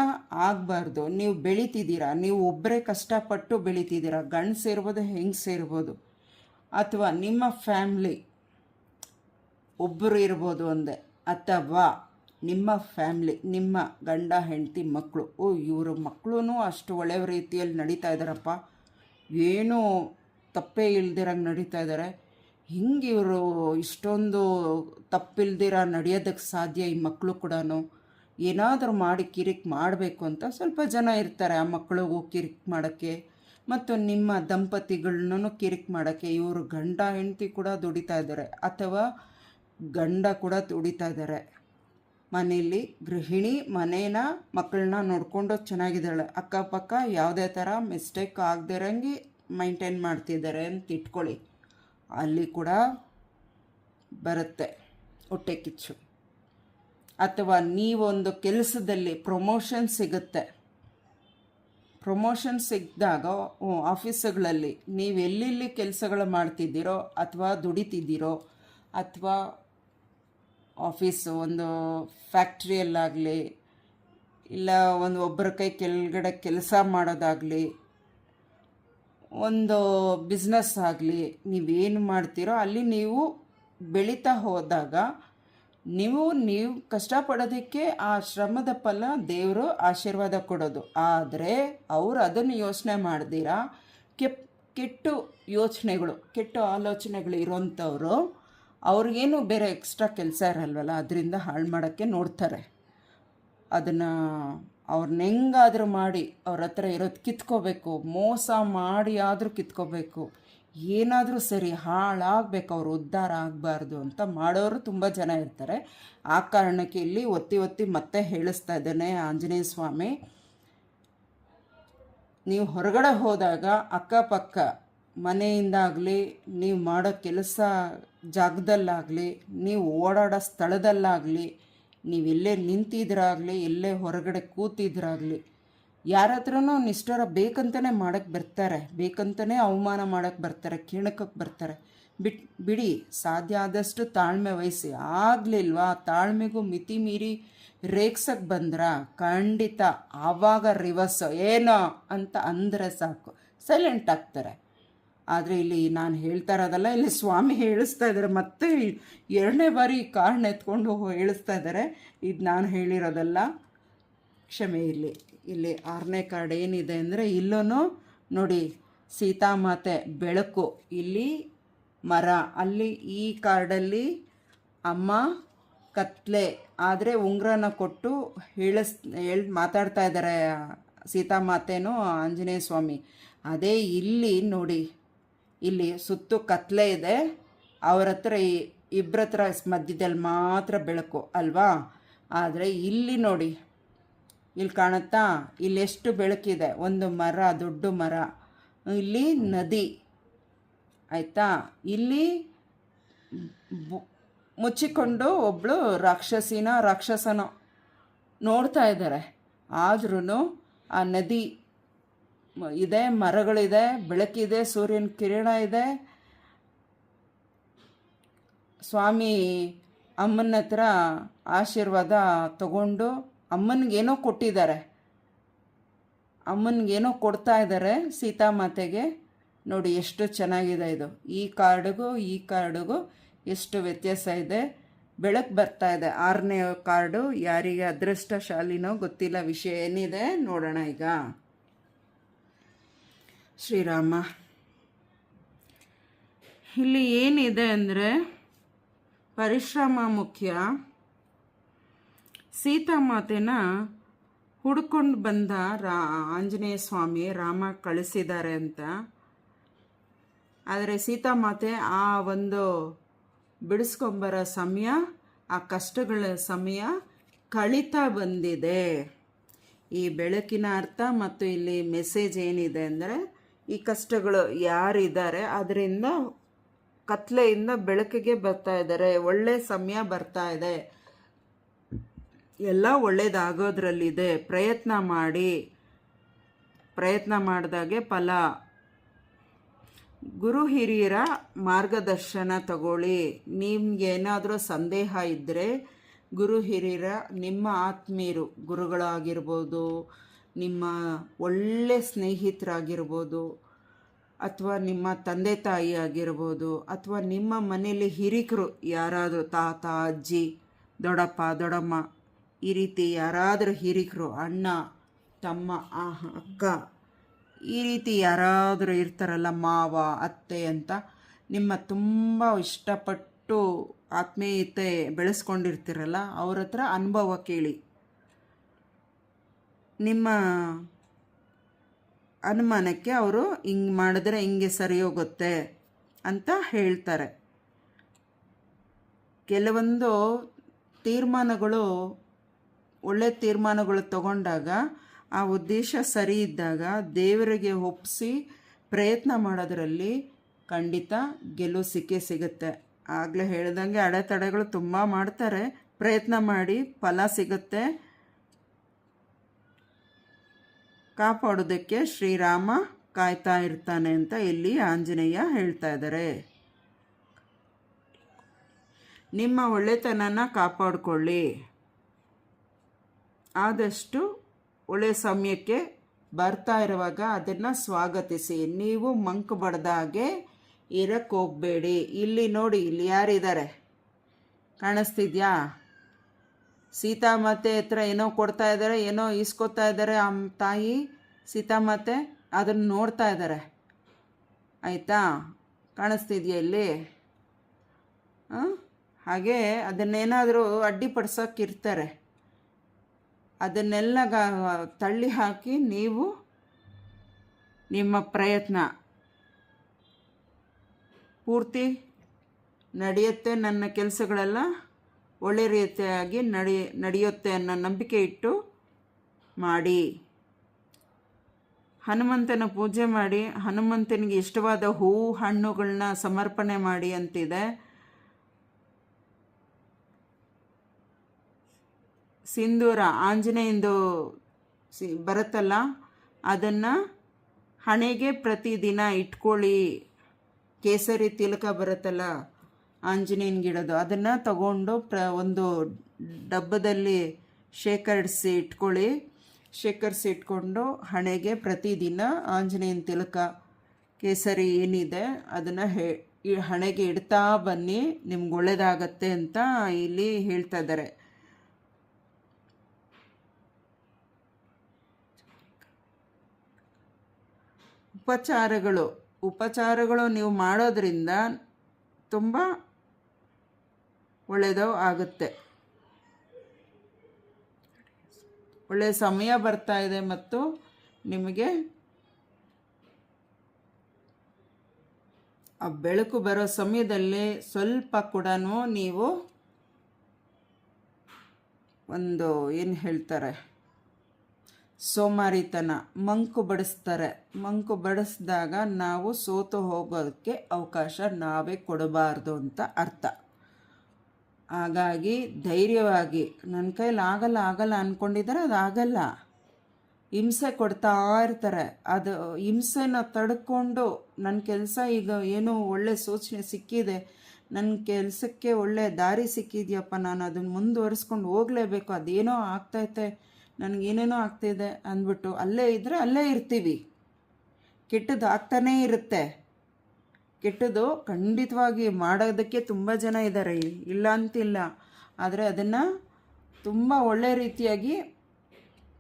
ಆಗಬಾರ್ದು, ನೀವು ಬೆಳೀತಿದ್ದೀರಾ, ನೀವು ಒಬ್ಬರೇ ಕಷ್ಟಪಟ್ಟು ಬೆಳೀತಿದ್ದೀರಾ, ಗಂಡಸಿರ್ಬೋದು ಹೆಂಗಸಿರ್ಬೋದು, ಅಥವಾ ನಿಮ್ಮ ಫ್ಯಾಮ್ಲಿ ಒಬ್ಬರು ಇರ್ಬೋದು ಒಂದೇ, ಅಥವಾ ನಿಮ್ಮ ಫ್ಯಾಮ್ಲಿ, ನಿಮ್ಮ ಗಂಡ ಹೆಂಡತಿ ಮಕ್ಕಳು, ಇವರು ಮಕ್ಕಳು ಅಷ್ಟು ಒಳ್ಳೆಯ ರೀತಿಯಲ್ಲಿ ನಡೀತಾ ಇದ್ದಾರಪ್ಪ, ಏನೂ ತಪ್ಪೇ ಇಲ್ದಿರಂಗೆ ನಡೀತಾ ಇದ್ದಾರೆ, ಹಿಂಗೆ ಇವರು ಇಷ್ಟೊಂದು ತಪ್ಪಿಲ್ದಿರ ನಡೆಯೋದಕ್ಕೆ ಸಾಧ್ಯ ಈ ಮಕ್ಕಳು ಕೂಡ, ಏನಾದರೂ ಮಾಡಿ ಕಿರಿಕ್ ಮಾಡಬೇಕು ಅಂತ ಸ್ವಲ್ಪ ಜನ ಇರ್ತಾರೆ. ಆ ಮಕ್ಕಳಿಗೂ ಕಿರಿಕ್ ಮಾಡೋಕ್ಕೆ ಮತ್ತು ನಿಮ್ಮ ದಂಪತಿಗಳನ್ನೂ ಕಿರಿಕ್ ಮಾಡೋಕ್ಕೆ ಇವರು ಗಂಡ ಹೆಂಡತಿ ಕೂಡ ದುಡಿತಾ ಇದ್ದಾರೆ, ಅಥವಾ ಗಂಡ ಕೂಡ ದುಡಿತಾ ಇದ್ದಾರೆ. ಮನೆಯಲ್ಲಿ ಗೃಹಿಣಿ ಮನೇನ ಮಕ್ಕಳನ್ನ ನೋಡಿಕೊಂಡು ಚೆನ್ನಾಗಿದ್ದಾಳೆ, ಅಕ್ಕಪಕ್ಕ ಯಾವುದೇ ಥರ ಮಿಸ್ಟೇಕ್ ಆಗದಿರಂಗೆ ಮೈಂಟೈನ್ ಮಾಡ್ತಿದ್ದಾರೆ ಅಂತ ಇಟ್ಕೊಳ್ಳಿ. ಅಲ್ಲಿ ಕೂಡ ಬರುತ್ತೆ ಹೊಟ್ಟೆ ಕಿಚ್ಚು. ಅಥವಾ ನೀವೊಂದು ಕೆಲಸದಲ್ಲಿ ಪ್ರಮೋಷನ್ ಸಿಗುತ್ತೆ. ಪ್ರಮೋಷನ್ ಸಿಕ್ಕಿದಾಗ ಆಫೀಸುಗಳಲ್ಲಿ ನೀವು ಎಲ್ಲೆಲ್ಲಿ ಕೆಲಸಗಳು ಮಾಡ್ತಿದ್ದೀರೋ ಅಥವಾ ದುಡಿತಿದ್ದೀರೋ, ಅಥವಾ ಆಫೀಸು ಒಂದು ಫ್ಯಾಕ್ಟ್ರಿಯಲ್ಲಾಗಲಿ, ಇಲ್ಲ ಒಬ್ಬರ ಕೈ ಕೆಳಗಡೆ ಕೆಲಸ ಮಾಡೋದಾಗಲಿ, ಒಂದು ಬಿಸ್ನೆಸ್ ಆಗಲಿ, ನೀವೇನು ಮಾಡ್ತೀರೋ ಅಲ್ಲಿ ನೀವು ಬೆಳೀತಾ ಹೋದಾಗ ನೀವು ಕಷ್ಟಪಡೋದಕ್ಕೆ ಆ ಶ್ರಮದ ಫಲ ದೇವರು ಆಶೀರ್ವಾದ ಕೊಡೋದು. ಆದರೆ ಅವರು ಅದನ್ನು ಯೋಚನೆ ಮಾಡ್ದಿರಾ ಕೆಟ್ಟ ಯೋಚನೆಗಳು, ಕೆಟ್ಟ ಆಲೋಚನೆಗಳು ಇರೋಂಥವ್ರು, ಅವ್ರಿಗೇನು ಬೇರೆ ಎಕ್ಸ್ಟ್ರಾ ಕೆಲಸ ಇರಲ್ವಲ್ಲ, ಅದರಿಂದ ಹಾಳು ಮಾಡೋಕ್ಕೆ ನೋಡ್ತಾರೆ. ಅದನ್ನು ಅವ್ರನ್ನ ಹೆಂಗಾದರೂ ಮಾಡಿ ಅವ್ರ ಹತ್ರ ಇರೋದು ಕಿತ್ಕೋಬೇಕು, ಮೋಸ ಮಾಡಿ ಆದರೂ ಕಿತ್ಕೋಬೇಕು, ಏನಾದರೂ ಸರಿ ಹಾಳಾಗಬೇಕು, ಅವರು ಉದ್ಧಾರ ಆಗಬಾರ್ದು ಅಂತ ಮಾಡೋರು ತುಂಬ ಜನ ಇರ್ತಾರೆ. ಆ ಕಾರಣಕ್ಕೆ ಇಲ್ಲಿ ಒತ್ತಿ ಮತ್ತೆ ಹೇಳಿಸ್ತಾ ಇದ್ದೇನೆ ಆಂಜನೇಯ ಸ್ವಾಮಿ, ನೀವು ಹೊರಗಡೆ ಹೋದಾಗ ಅಕ್ಕಪಕ್ಕ ಮನೆಯಿಂದಾಗಲಿ, ನೀವು ಮಾಡೋ ಕೆಲಸ ಜಾಗದಲ್ಲಾಗಲಿ, ನೀವು ಓಡಾಡೋ ಸ್ಥಳದಲ್ಲಾಗಲಿ, ನೀವು ಎಲ್ಲೇ ನಿಂತಿದ್ರಾಗಲಿ, ಎಲ್ಲೇ ಹೊರಗಡೆ ಕೂತಿದ್ರಾಗಲಿ, ಯಾರ ಹತ್ರನೂ ನಿಷ್ಠರ ಬೇಕಂತಲೇ ಮಾಡೋಕ್ಕೆ ಬರ್ತಾರೆ, ಬೇಕಂತಲೇ ಅವಮಾನ ಮಾಡೋಕ್ಕೆ ಬರ್ತಾರೆ, ಕೆಣಕಕ್ಕೆ ಬರ್ತಾರೆ. ಬಿಡಿ, ಸಾಧ್ಯ ಆದಷ್ಟು ತಾಳ್ಮೆ ವಹಿಸಿ. ಆಗಲಿಲ್ವಾ, ತಾಳ್ಮೆಗೂ ಮಿತಿ ಮೀರಿ ರೇಗ್ಸಕ್ಕೆ ಬಂದ್ರೆ ಖಂಡಿತ ಆವಾಗ ರಿವರ್ಸ್ ಏನೋ ಅಂತ ಅಂದರೆ ಸಾಕು, ಸೈಲೆಂಟ್ ಆಗ್ತಾರೆ. ಆದರೆ ಇಲ್ಲಿ ನಾನು ಹೇಳ್ತಾ ಇರೋದಲ್ಲ, ಇಲ್ಲಿ ಸ್ವಾಮಿ ಹೇಳಿಸ್ತಾ ಇದ್ದಾರೆ, ಮತ್ತೆ 2ನೇ ಬಾರಿ ಕಾರಣ ಎತ್ಕೊಂಡು ಹೇಳಿಸ್ತಾ ಇದ್ದಾರೆ. ಇದು ನಾನು ಹೇಳಿರೋದಲ್ಲ, ಕ್ಷಮೆ. ಇಲ್ಲಿ 6ನೇ ಕಾರ್ಡ್ ಏನಿದೆ ಅಂದರೆ, ಇಲ್ಲೂ ನೋಡಿ ಸೀತಾಮಾತೆ ಬೆಳಕು, ಇಲ್ಲಿ ಮರ, ಅಲ್ಲಿ ಈ ಕಾರ್ಡಲ್ಲಿ ಅಮ್ಮ ಕತ್ಲೆ. ಆದರೆ ಉಂಗುರನ ಕೊಟ್ಟು ಮಾತಾಡ್ತಾ ಇದ್ದಾರೆ ಸೀತಾಮಾತೆನೂ ಆಂಜನೇಯ ಸ್ವಾಮಿ. ಅದೇ ಇಲ್ಲಿ ನೋಡಿ, ಇಲ್ಲಿ ಸುತ್ತು ಕತ್ಲೆ ಇದೆ, ಅವ್ರ ಹತ್ರ ಇಬ್ಬರ ಹತ್ರ ಮಧ್ಯದಲ್ಲಿ ಮಾತ್ರ ಬೆಳಕು ಅಲ್ವಾ. ಆದರೆ ಇಲ್ಲಿ ನೋಡಿ, ಇಲ್ಲಿ ಕಾಣುತ್ತಾ, ಇಲ್ಲಿ ಎಷ್ಟು ಬೆಳಕಿದೆ, ಒಂದು ಮರ, ದೊಡ್ಡ ಮರ, ಇಲ್ಲಿ ನದಿ ಆಯಿತಾ. ಇಲ್ಲಿ ಮುಚ್ಚಿಕೊಂಡು ಒಬ್ಬಳು ರಾಕ್ಷಸನೋ ನೋಡ್ತಾ ಇದ್ದಾರೆ. ಆದ್ರೂ ಆ ನದಿ ಇದೆ, ಮರಗಳಿದೆ, ಬೆಳಕಿದೆ, ಸೂರ್ಯನ ಕಿರಣ ಇದೆ. ಸ್ವಾಮಿ ಅಮ್ಮನ ಹತ್ರ ಆಶೀರ್ವಾದ ತಗೊಂಡು ಅಮ್ಮನಿಗೇನೋ ಕೊಟ್ಟಿದ್ದಾರೆ, ಅಮ್ಮನಿಗೇನೋ ಕೊಡ್ತಾ ಇದ್ದಾರೆ ಸೀತಾಮಾತೆಗೆ. ನೋಡಿ ಎಷ್ಟು ಚೆನ್ನಾಗಿದೆ ಇದು. ಈ ಕಾರ್ಡಿಗೂ ಎಷ್ಟು ವ್ಯತ್ಯಾಸ ಇದೆ. ಬೆಳಕು ಬರ್ತಾ ಇದೆ. 6ನೇ ಕಾರ್ಡು ಯಾರಿಗೆ ಅದೃಷ್ಟಶಾಲಿನೋ ಗೊತ್ತಿಲ್ಲ. ವಿಷಯ ಏನಿದೆ ನೋಡೋಣ ಈಗ. ಶ್ರೀರಾಮ, ಇಲ್ಲಿ ಏನಿದೆ ಅಂದರೆ ಪರಿಶ್ರಮ ಮುಖ್ಯ. ಸೀತಾಮಾತೆನ ಹುಡ್ಕೊಂಡು ಬಂದ ಆಂಜನೇಯ ಸ್ವಾಮಿ ರಾಮ ಕಳಿಸಿದ್ದಾರೆ ಅಂತ. ಆದರೆ ಸೀತಾಮಾತೆ ಆ ಒಂದು ಬಿಡಿಸ್ಕೊಂಬರೋ ಸಮಯ, ಆ ಕಷ್ಟಗಳ ಸಮಯ ಕಳೀತಾ ಬಂದಿದೆ. ಈ ಬೆಳಕಿನ ಅರ್ಥ ಮತ್ತು ಇಲ್ಲಿ ಮೆಸೇಜ್ ಏನಿದೆ ಅಂದರೆ, ಈ ಕಷ್ಟಗಳು ಯಾರಿದ್ದಾರೆ ಅದರಿಂದ ಕತ್ಲೆಯಿಂದ ಬೆಳಕಿಗೆ ಬರ್ತಾ ಇದ್ದಾರೆ, ಒಳ್ಳೆ ಸಮಯ ಬರ್ತಾ ಇದೆ, ಎಲ್ಲ ಒಳ್ಳೇದಾಗೋದ್ರಲ್ಲಿದೆ. ಪ್ರಯತ್ನ ಮಾಡಿದಾಗೆ ಫಲ. ಗುರು ಹಿರಿಯರ ಮಾರ್ಗದರ್ಶನ ತಗೊಳ್ಳಿ. ನಿಮ್ಗೇನಾದರೂ ಸಂದೇಹ ಇದ್ದರೆ ಗುರು ಹಿರಿಯರ, ನಿಮ್ಮ ಆತ್ಮೀಯರು, ಗುರುಗಳಾಗಿರ್ಬೋದು, ನಿಮ್ಮ ಒಳ್ಳೆ ಸ್ನೇಹಿತರಾಗಿರ್ಬೋದು, ಅಥವಾ ನಿಮ್ಮ ತಂದೆ ತಾಯಿ ಆಗಿರ್ಬೋದು, ಅಥವಾ ನಿಮ್ಮ ಮನೆಯಲ್ಲಿ ಹಿರಿಕರು ಯಾರಾದರೂ ತಾತ, ಅಜ್ಜಿ, ದೊಡ್ಡಪ್ಪ, ದೊಡ್ಡಮ್ಮ, ಈ ರೀತಿ ಯಾರಾದರೂ ಹಿರಿಕರು, ಅಣ್ಣ, ತಮ್ಮ, ಅಕ್ಕ, ಈ ರೀತಿ ಯಾರಾದರೂ ಇರ್ತಾರಲ್ಲ, ಮಾವ, ಅತ್ತೆ ಅಂತ, ನಿಮ್ಮ ತುಂಬ ಇಷ್ಟಪಟ್ಟು ಆತ್ಮೀಯತೆ ಬೆಳೆಸ್ಕೊಂಡಿರ್ತೀರಲ್ಲ, ಅವ್ರ ಹತ್ರ ಅನುಭವ ಕೇಳಿ. ನಿಮ್ಮ ಅನುಮಾನಕ್ಕೆ ಅವರು ಹಿಂಗೆ ಮಾಡಿದ್ರೆ ಹಿಂಗೆ ಸರಿ ಹೋಗುತ್ತೆ ಅಂತ ಹೇಳ್ತಾರೆ. ಕೆಲವೊಂದು ತೀರ್ಮಾನಗಳು, ಒಳ್ಳೆ ತೀರ್ಮಾನಗಳು ತಗೊಂಡಾಗ ಆ ಉದ್ದೇಶ ಸರಿ ಇದ್ದಾಗ ದೇವರಿಗೆ ಒಪ್ಪಿಸಿ ಪ್ರಯತ್ನ ಮಾಡೋದರಲ್ಲಿ ಖಂಡಿತ ಗೆಲುವು ಸಿಕ್ಕೇ ಸಿಗುತ್ತೆ. ಆಗಲೇ ಹೇಳ್ದಂಗೆ ಅಡೆತಡೆಗಳು ತುಂಬ ಮಾಡ್ತಾರೆ, ಪ್ರಯತ್ನ ಮಾಡಿ ಫಲ ಸಿಗುತ್ತೆ. ಕಾಪಾಡೋದಕ್ಕೆ ಶ್ರೀರಾಮ ಕಾಯ್ತಾ ಇರ್ತಾನೆ ಅಂತ ಇಲ್ಲಿ ಆಂಜನೇಯ ಹೇಳ್ತಾ ಇದ್ದಾರೆ. ನಿಮ್ಮ ಒಳ್ಳೆತನನ ಕಾಪಾಡಿಕೊಳ್ಳಿ. ಆದಷ್ಟು ಒಳ್ಳೆಯ ಸಮಯಕ್ಕೆ ಬರ್ತಾ ಇರುವಾಗ ಅದನ್ನು ಸ್ವಾಗತಿಸಿ. ನೀವು ಮಂಕು ಬಡ್ದ ಹಾಗೆ ಇರಕ್ಕೆ ಹೋಗಬೇಡಿ. ಇಲ್ಲಿ ನೋಡಿ, ಇಲ್ಲಿ ಯಾರಿದ್ದಾರೆ ಕಾಣಿಸ್ತಿದ್ಯಾ? ಸೀತಾಮಾತೆ ಹತ್ರ ಏನೋ ಕೊಡ್ತಾ ಇದ್ದಾರೆ, ಏನೋ ಈಸ್ಕೊತಾ ಇದ್ದಾರೆ. ಆ ತಾಯಿ ಸೀತಾಮಾತೆ ಅದನ್ನು ನೋಡ್ತಾ ಇದ್ದಾರೆ. ಆಯಿತಾ? ಕಾಣಿಸ್ತಿದ್ಯಾ ಇಲ್ಲಿ? ಹಾಗೆ ಅದನ್ನೇನಾದರೂ ಅಡ್ಡಿಪಡಿಸೋಕ್ಕಿರ್ತಾರೆ. ಅದನ್ನೆಲ್ಲ ತಳ್ಳಿ ಹಾಕಿ ನೀವು ನಿಮ್ಮ ಪ್ರಯತ್ನ ಪೂರ್ತಿ ನಡೆಯುತ್ತೆ, ನನ್ನ ಕೆಲಸಗಳೆಲ್ಲ ಒಳ್ಳೆ ರೀತಿಯಾಗಿ ನಡೆಯುತ್ತೆ ಅನ್ನೋ ನಂಬಿಕೆ ಇಟ್ಟು ಮಾಡಿ. ಹನುಮಂತನ ಪೂಜೆ ಮಾಡಿ, ಹನುಮಂತನಿಗೆ ಇಷ್ಟವಾದ ಹೂವು ಹಣ್ಣುಗಳನ್ನ ಸಮರ್ಪಣೆ ಮಾಡಿ ಅಂತಿದೆ. ಸಿಂಧೂರ ಆಂಜನೇಯಂದು ಬರುತ್ತಲ್ಲ, ಅದನ್ನು ಹಣೆಗೆ ಪ್ರತಿದಿನ ಇಟ್ಕೊಳ್ಳಿ. ಕೇಸರಿ ತಿಲಕ ಬರುತ್ತಲ್ಲ ಆಂಜನೇಯನ ಗಿಡದು, ಅದನ್ನು ತಗೊಂಡು ಒಂದು ಡಬ್ಬದಲ್ಲಿ ಶೇಖರಿಸಿ ಇಟ್ಕೊಂಡು ಹಣೆಗೆ ಪ್ರತಿದಿನ ಆಂಜನೇಯನ ತಿಲಕ ಕೇಸರಿ ಏನಿದೆ ಅದನ್ನು ಹಣೆಗೆ ಇಡ್ತಾ ಬನ್ನಿ, ನಿಮ್ಗೆ ಒಳ್ಳೆಯದಾಗತ್ತೆ ಅಂತ ಇಲ್ಲಿ ಹೇಳ್ತಾ ಇದ್ದಾರೆ. ಉಪಚಾರಗಳು ನೀವು ಮಾಡೋದ್ರಿಂದ ತುಂಬ ಒಳ್ಳೆಯದು ಆಗುತ್ತೆ. ಒಳ್ಳೆಯ ಸಮಯ ಬರ್ತಾ ಇದೆ ಮತ್ತು ನಿಮಗೆ ಆ ಬೆಳಕು ಬರೋ ಸಮಯದಲ್ಲಿ ಸ್ವಲ್ಪ ಕೂಡ ನೀವು ಒಂದು ಏನು ಹೇಳ್ತಾರೆ, ಸೋಮಾರಿತನ, ಮಂಕು ಬಡಿಸಿದಾಗ ನಾವು ಸೋತು ಹೋಗೋದಕ್ಕೆ ಅವಕಾಶ ನಾವೇ ಕೊಡಬಾರ್ದು ಅಂತ ಅರ್ಥ. ಹಾಗಾಗಿ ಧೈರ್ಯವಾಗಿ, ನನ್ನ ಕೈಲಿ ಆಗಲ್ಲ ಅಂದ್ಕೊಂಡಿದ್ದಾರೆ, ಅದು ಆಗಲ್ಲ. ಹಿಂಸೆ ಕೊಡ್ತಾ ಇರ್ತಾರೆ. ಅದು ಹಿಂಸೆನ ತಡ್ಕೊಂಡು ನನ್ನ ಕೆಲಸ ಈಗ ಏನೋ ಒಳ್ಳೆ ಸೂಚನೆ ಸಿಕ್ಕಿದೆ, ನನ್ನ ಕೆಲಸಕ್ಕೆ ಒಳ್ಳೆ ದಾರಿ ಸಿಕ್ಕಿದೆಯಪ್ಪ, ನಾನು ಅದನ್ನು ಮುಂದುವರಿಸ್ಕೊಂಡು ಹೋಗಲೇಬೇಕು, ಅದೇನೋ ಆಗ್ತೈತೆ, ನನಗೇನೇನೋ ಆಗ್ತಿದೆ ಅಂದ್ಬಿಟ್ಟು ಅಲ್ಲೇ ಇದ್ದರೆ ಅಲ್ಲೇ ಇರ್ತೀವಿ. ಕೆಟ್ಟದ್ದು ಆಗ್ತಾನೇ ಇರುತ್ತೆ. ಕೆಟ್ಟದ್ದು ಖಂಡಿತವಾಗಿ ಮಾಡೋದಕ್ಕೆ ತುಂಬ ಜನ ಇದ್ದಾರೆ, ಇಲ್ಲ ಅಂತಿಲ್ಲ. ಆದರೆ ಅದನ್ನು ತುಂಬ ಒಳ್ಳೆ ರೀತಿಯಾಗಿ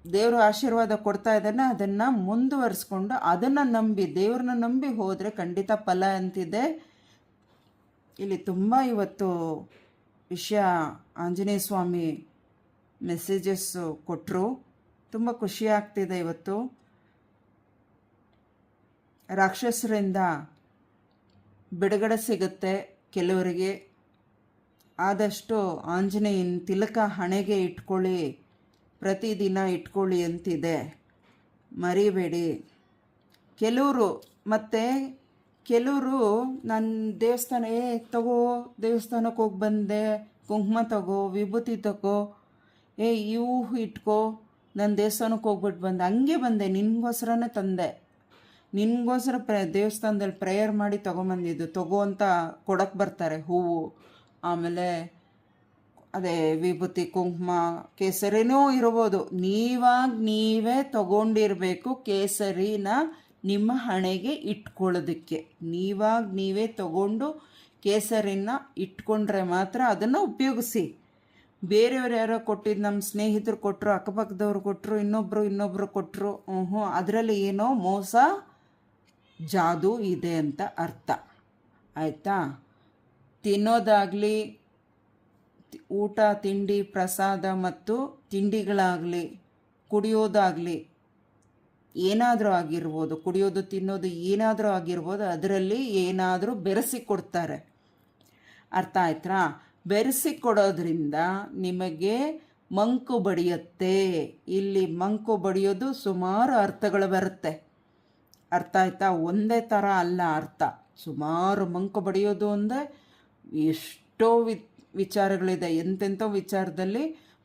ದೇವರು ಆಶೀರ್ವಾದ ಕೊಡ್ತಾ ಇದ್ದಾನೆ. ಅದನ್ನು ಮುಂದುವರಿಸ್ಕೊಂಡು ಅದನ್ನು ನಂಬಿ, ದೇವ್ರನ್ನ ನಂಬಿ ಹೋದರೆ ಖಂಡಿತ ಫಲ ಅಂತಿದೆ. ಇಲ್ಲಿ ತುಂಬ ಇವತ್ತು ವಿಷಯ ಆಂಜನೇಯ ಸ್ವಾಮಿ ಮೆಸೇಜಸ್ಸು ಕೊಟ್ಟರು. ತುಂಬ ಖುಷಿ ಆಗ್ತಿದೆ. ಇವತ್ತು ರಾಕ್ಷಸರಿಂದ ಬಿಡುಗಡೆ ಸಿಗುತ್ತೆ ಕೆಲವರಿಗೆ. ಆದಷ್ಟು ಆಂಜನೇಯನ ತಿಲಕ ಹಣೆಗೆ ಇಟ್ಕೊಳ್ಳಿ, ಪ್ರತಿದಿನ ಇಟ್ಕೊಳ್ಳಿ ಅಂತಿದೆ, ಮರಿಬೇಡಿ. ಕೆಲವರು ನನ್ನ ದೇವಸ್ಥಾನಕ್ಕೆ ಹೋಗಿ ಬಂದೆ, ಕುಂಕುಮ ತಗೋ, ವಿಭೂತಿ ತಗೋ, ಇವು ಇಟ್ಕೋ, ನನ್ನ ದೇವಸ್ಥಾನಕ್ಕೆ ಹೋಗ್ಬಿಟ್ಟು ಬಂದೆ, ಹಂಗೆ ಬಂದೆ, ನಿನಗೋಸ್ಕರನೇ ತಂದೆ, ನಿನಗೋಸ್ಕರ ದೇವಸ್ಥಾನದಲ್ಲಿ ಪ್ರೇಯರ್ ಮಾಡಿ ತೊಗೊಂಬಂದಿದ್ದು, ತಗೋ ಅಂತ ಕೊಡೋಕ್ಕೆ ಬರ್ತಾರೆ. ಹೂವು, ಆಮೇಲೆ ಅದೇ ವಿಭೂತಿ, ಕುಂಕುಮ, ಕೇಸರಿನೂ ಇರ್ಬೋದು. ನೀವೇ ತಗೊಂಡಿರಬೇಕು ಕೇಸರಿನ ನಿಮ್ಮ ಹಣೆಗೆ ಇಟ್ಕೊಳ್ಳೋದಕ್ಕೆ. ನೀವೇ ತಗೊಂಡು ಕೇಸರಿನ ಇಟ್ಕೊಂಡ್ರೆ ಮಾತ್ರ ಅದನ್ನು ಉಪಯೋಗಿಸಿ. ಬೇರೆಯವ್ರು ಯಾರೋ ಕೊಟ್ಟಿದ್ದು, ನಮ್ಮ ಸ್ನೇಹಿತರು ಕೊಟ್ಟರು, ಅಕ್ಕಪಕ್ಕದವ್ರು ಕೊಟ್ಟರು, ಇನ್ನೊಬ್ಬರು ಕೊಟ್ಟರು, ಅದರಲ್ಲಿ ಏನೋ ಮೋಸ ಜಾದು ಇದೆ ಅಂತ ಅರ್ಥ. ಆಯಿತಾ? ತಿನ್ನೋದಾಗಲಿ, ಊಟ ತಿಂಡಿ ಪ್ರಸಾದ ಮತ್ತು ತಿಂಡಿಗಳಾಗಲಿ ಕುಡಿಯೋದಾಗಲಿ ಏನಾದರೂ ಆಗಿರ್ಬೋದು, ಕುಡಿಯೋದು ತಿನ್ನೋದು ಏನಾದರೂ ಆಗಿರ್ಬೋದು, ಅದರಲ್ಲಿ ಏನಾದರೂ ಬೆರೆಸಿ ಕೊಡ್ತಾರೆ. ಅರ್ಥ ಆಯ್ತಾ? ಬೆರೆಸಿ ಕೊಡೋದ್ರಿಂದ ನಿಮಗೆ ಮಂಕು ಬಡಿಯುತ್ತೆ. ಇಲ್ಲಿ ಮಂಕು ಬಡಿಯೋದು ಸುಮಾರು ಅರ್ಥಗಳು ಬರುತ್ತೆ. ಅರ್ಥ ಆಯ್ತಾ? ಒಂದೇ ಥರ ಅಲ್ಲ ಅರ್ಥ, ಸುಮಾರು. ಮಂಕು ಬಡಿಯೋದು ಅಂದರೆ ಎಷ್ಟೋ ವಿಚಾರಗಳಿದೆ. ಎಂತೆಂಥೋ ವಿಚಾರದಲ್ಲಿ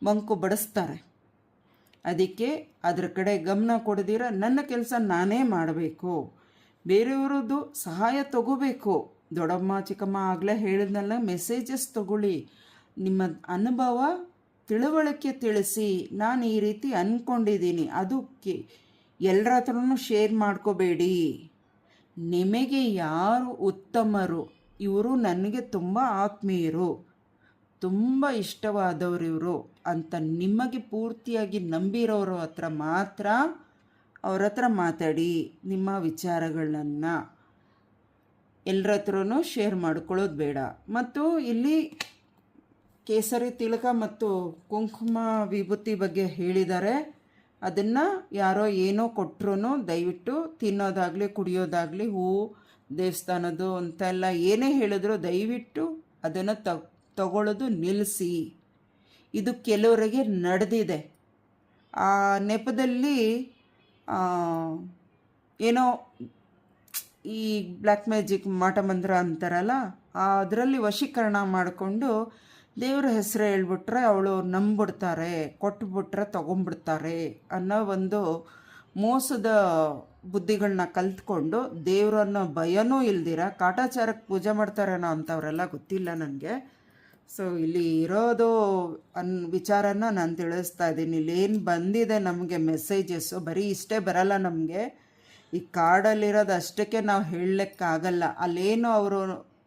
ಮಂಕು ಬಡಿಸ್ತಾರೆ. ಅದಕ್ಕೆ ಅದ್ರ ಕಡೆ ಗಮನ ಕೊಡದಿರ ನನ್ನ ಕೆಲಸ ನಾನೇ ಮಾಡಬೇಕು, ಬೇರೆಯವ್ರದ್ದು ಸಹಾಯ ತಗೋಬೇಕು. ದೊಡ್ಡಮ್ಮ ಚಿಕ್ಕಮ್ಮ ಆಗಲೇ ಹೇಳಿದ್ನಲ್ಲ, ಮೆಸೇಜಸ್ ತಗೊಳ್ಳಿ, ನಿಮ್ಮ ಅನುಭವ ತಿಳುವಳಿಕೆ ತಿಳಿಸಿ. ನಾನು ಈ ರೀತಿ ಅಂದ್ಕೊಂಡಿದ್ದೀನಿ, ಅದಕ್ಕೆ ಎಲ್ಲರ ಹತ್ರನೂ ಶೇರ್ ಮಾಡ್ಕೋಬೇಡಿ. ನಿಮಗೆ ಯಾರು ಉತ್ತಮರು, ಇವರು ನನಗೆ ತುಂಬ ಆತ್ಮೀಯರು, ತುಂಬ ಇಷ್ಟವಾದವರು ಇವರು ಅಂತ ನಿಮಗೆ ಪೂರ್ತಿಯಾಗಿ ನಂಬಿರೋರ ಹತ್ರ ಮಾತ್ರ ಅವ್ರ ಹತ್ರ ಮಾತಾಡಿ. ನಿಮ್ಮ ವಿಚಾರಗಳನ್ನು ಎಲ್ಲರ ಹತ್ರನೂ ಶೇರ್ ಮಾಡ್ಕೊಳ್ಳೋದು ಬೇಡ. ಮತ್ತು ಇಲ್ಲಿ ಕೇಸರಿ ತಿಲಕ ಮತ್ತು ಕುಂಕುಮ ವಿಭೂತಿ ಬಗ್ಗೆ ಹೇಳಿದ್ದಾರೆ. ಅದನ್ನು ಯಾರೋ ಏನೋ ಕೊಟ್ಟರು ದಯವಿಟ್ಟು ತಿನ್ನೋದಾಗಲಿ ಕುಡಿಯೋದಾಗಲಿ ಹೂವು ದೇವಸ್ಥಾನದ್ದು ಅಂತೆಲ್ಲ ಏನೇ ಹೇಳಿದ್ರು ದಯವಿಟ್ಟು ಅದನ್ನು ತಗೊಳ್ಳೋದು ನಿಲ್ಲಿಸಿ. ಇದು ಕೆಲವರಿಗೆ ನಡೆದಿದೆ. ಆ ನೆಪದಲ್ಲಿ ಏನೋ ಈ ಬ್ಲ್ಯಾಕ್ ಮ್ಯಾಜಿಕ್ ಮಾಟ ಮಂತ್ರ ಅಂತಾರಲ್ಲ, ಅದರಲ್ಲಿ ವಶೀಕರಣ ಮಾಡಿಕೊಂಡು ದೇವ್ರ ಹೆಸರು ಹೇಳ್ಬಿಟ್ರೆ ಅವಳು ನಂಬಿಡ್ತಾರೆ, ಕೊಟ್ಬಿಟ್ರೆ ತೊಗೊಂಬಿಡ್ತಾರೆ ಅನ್ನೋ ಒಂದು ಮೋಸದ ಬುದ್ಧಿಗಳನ್ನ ಕಲ್ತ್ಕೊಂಡು ದೇವರನ್ನ ಭಯನೂ ಇಲ್ದಿರ ಕಾಟಾಚಾರಕ್ಕೆ ಪೂಜೆ ಮಾಡ್ತಾರೇನೋ ಅಂಥವರೆಲ್ಲ ಗೊತ್ತಿಲ್ಲ ನನಗೆ. ಸೊ ಇಲ್ಲಿ ಇರೋದು ವಿಚಾರನ ನಾನು ತಿಳಿಸ್ತಾ ಇದ್ದೀನಿ. ಇಲ್ಲೇನು ಬಂದಿದೆ ನಮಗೆ ಮೆಸೇಜಸ್ಸು ಬರೀ ಇಷ್ಟೇ ಬರಲ್ಲ ನಮಗೆ. ಈ ಕಾರ್ಡಲ್ಲಿರೋದು ಅಷ್ಟಕ್ಕೆ ನಾವು ಹೇಳಲಿಕ್ಕಾಗಲ್ಲ. ಅಲ್ಲೇನು ಅವರು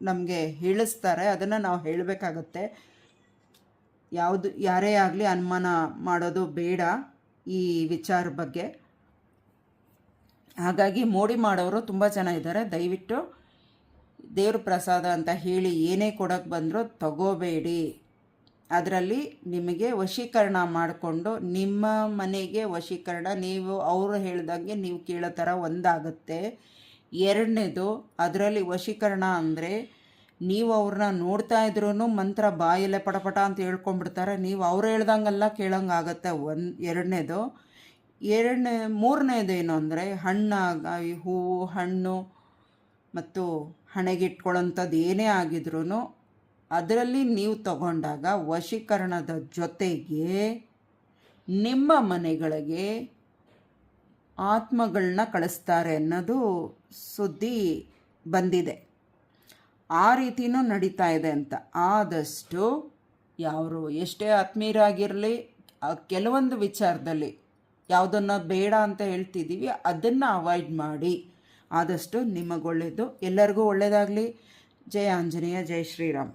ನಮಗೆ ಹೇಳಿಸ್ತಾರೆ ಅದನ್ನು ನಾವು ಹೇಳಬೇಕಾಗತ್ತೆ. ಯಾರೇ ಆಗಲಿ ಅನುಮಾನ ಮಾಡೋದು ಬೇಡ ಈ ವಿಚಾರ ಬಗ್ಗೆ. ಹಾಗಾಗಿ ಮೋಡಿ ಮಾಡೋರು ತುಂಬ ಜನ ಇದ್ದಾರೆ. ದಯವಿಟ್ಟು ದೇವ್ರ ಪ್ರಸಾದ ಅಂತ ಹೇಳಿ ಏನೇ ಕೊಡೋಕ್ಕೆ ಬಂದರೂ ತಗೋಬೇಡಿ. ಅದರಲ್ಲಿ ನಿಮಗೆ ವಶೀಕರಣ ಮಾಡಿಕೊಂಡು ನಿಮ್ಮ ಮನೆಗೆ ವಶೀಕರಣ, ನೀವು ಅವರು ಹೇಳ್ದಂಗೆ ನೀವು ಕೇಳೋ ಥರ ಒಂದಾಗುತ್ತೆ. ಎರಡನೇದು, ಅದರಲ್ಲಿ ವಶೀಕರಣ ಅಂದರೆ ನೀವು ಅವ್ರನ್ನ ನೋಡ್ತಾ ಇದ್ರೂ ಮಂತ್ರ ಬಾಯಲ್ಲೇ ಪಟಪಟ ಅಂತ ಹೇಳ್ಕೊಂಡ್ಬಿಡ್ತಾರೆ. ನೀವು ಅವ್ರು ಹೇಳ್ದಂಗೆಲ್ಲ ಕೇಳೋಂಗಾಗತ್ತೆ. ಎರಡನೇದು. ಮೂರನೇದೇನು ಅಂದರೆ ಹಣ್ಣಾಗಿ ಹೂವು ಹಣ್ಣು ಮತ್ತು ಹಣೆಗಿಟ್ಕೊಳ್ಳೋಂಥದ್ದು ಏನೇ ಆಗಿದ್ರೂ ಅದರಲ್ಲಿ ನೀವು ತಗೊಂಡಾಗ ವಶೀಕರಣದ ಜೊತೆಗೆ ನಿಮ್ಮ ಮನೆಗಳಿಗೆ ಆತ್ಮಗಳನ್ನ ಕಳಿಸ್ತಾರೆ ಅನ್ನೋದು ಸುದ್ದಿ ಬಂದಿದೆ. ಆ ರೀತಿಯೂ ನಡೀತಾ ಇದೆ ಅಂತ. ಆದಷ್ಟು ಯಾರು ಎಷ್ಟೇ ಆತ್ಮೀಯರಾಗಿರಲಿ ಕೆಲವೊಂದು ವಿಚಾರದಲ್ಲಿ ಯಾವುದನ್ನು ಬೇಡ ಅಂತ ಹೇಳ್ತಿದ್ದೀವಿ ಅದನ್ನು ಅವಾಯ್ಡ್ ಮಾಡಿ. ಆದಷ್ಟು ನಿಮಗೊಳ್ಳೆಯದು. ಎಲ್ಲರಿಗೂ ಒಳ್ಳೆಯದಾಗಲಿ. ಜಯ ಆಂಜನೇಯ, ಜೈ ಶ್ರೀರಾಮ್.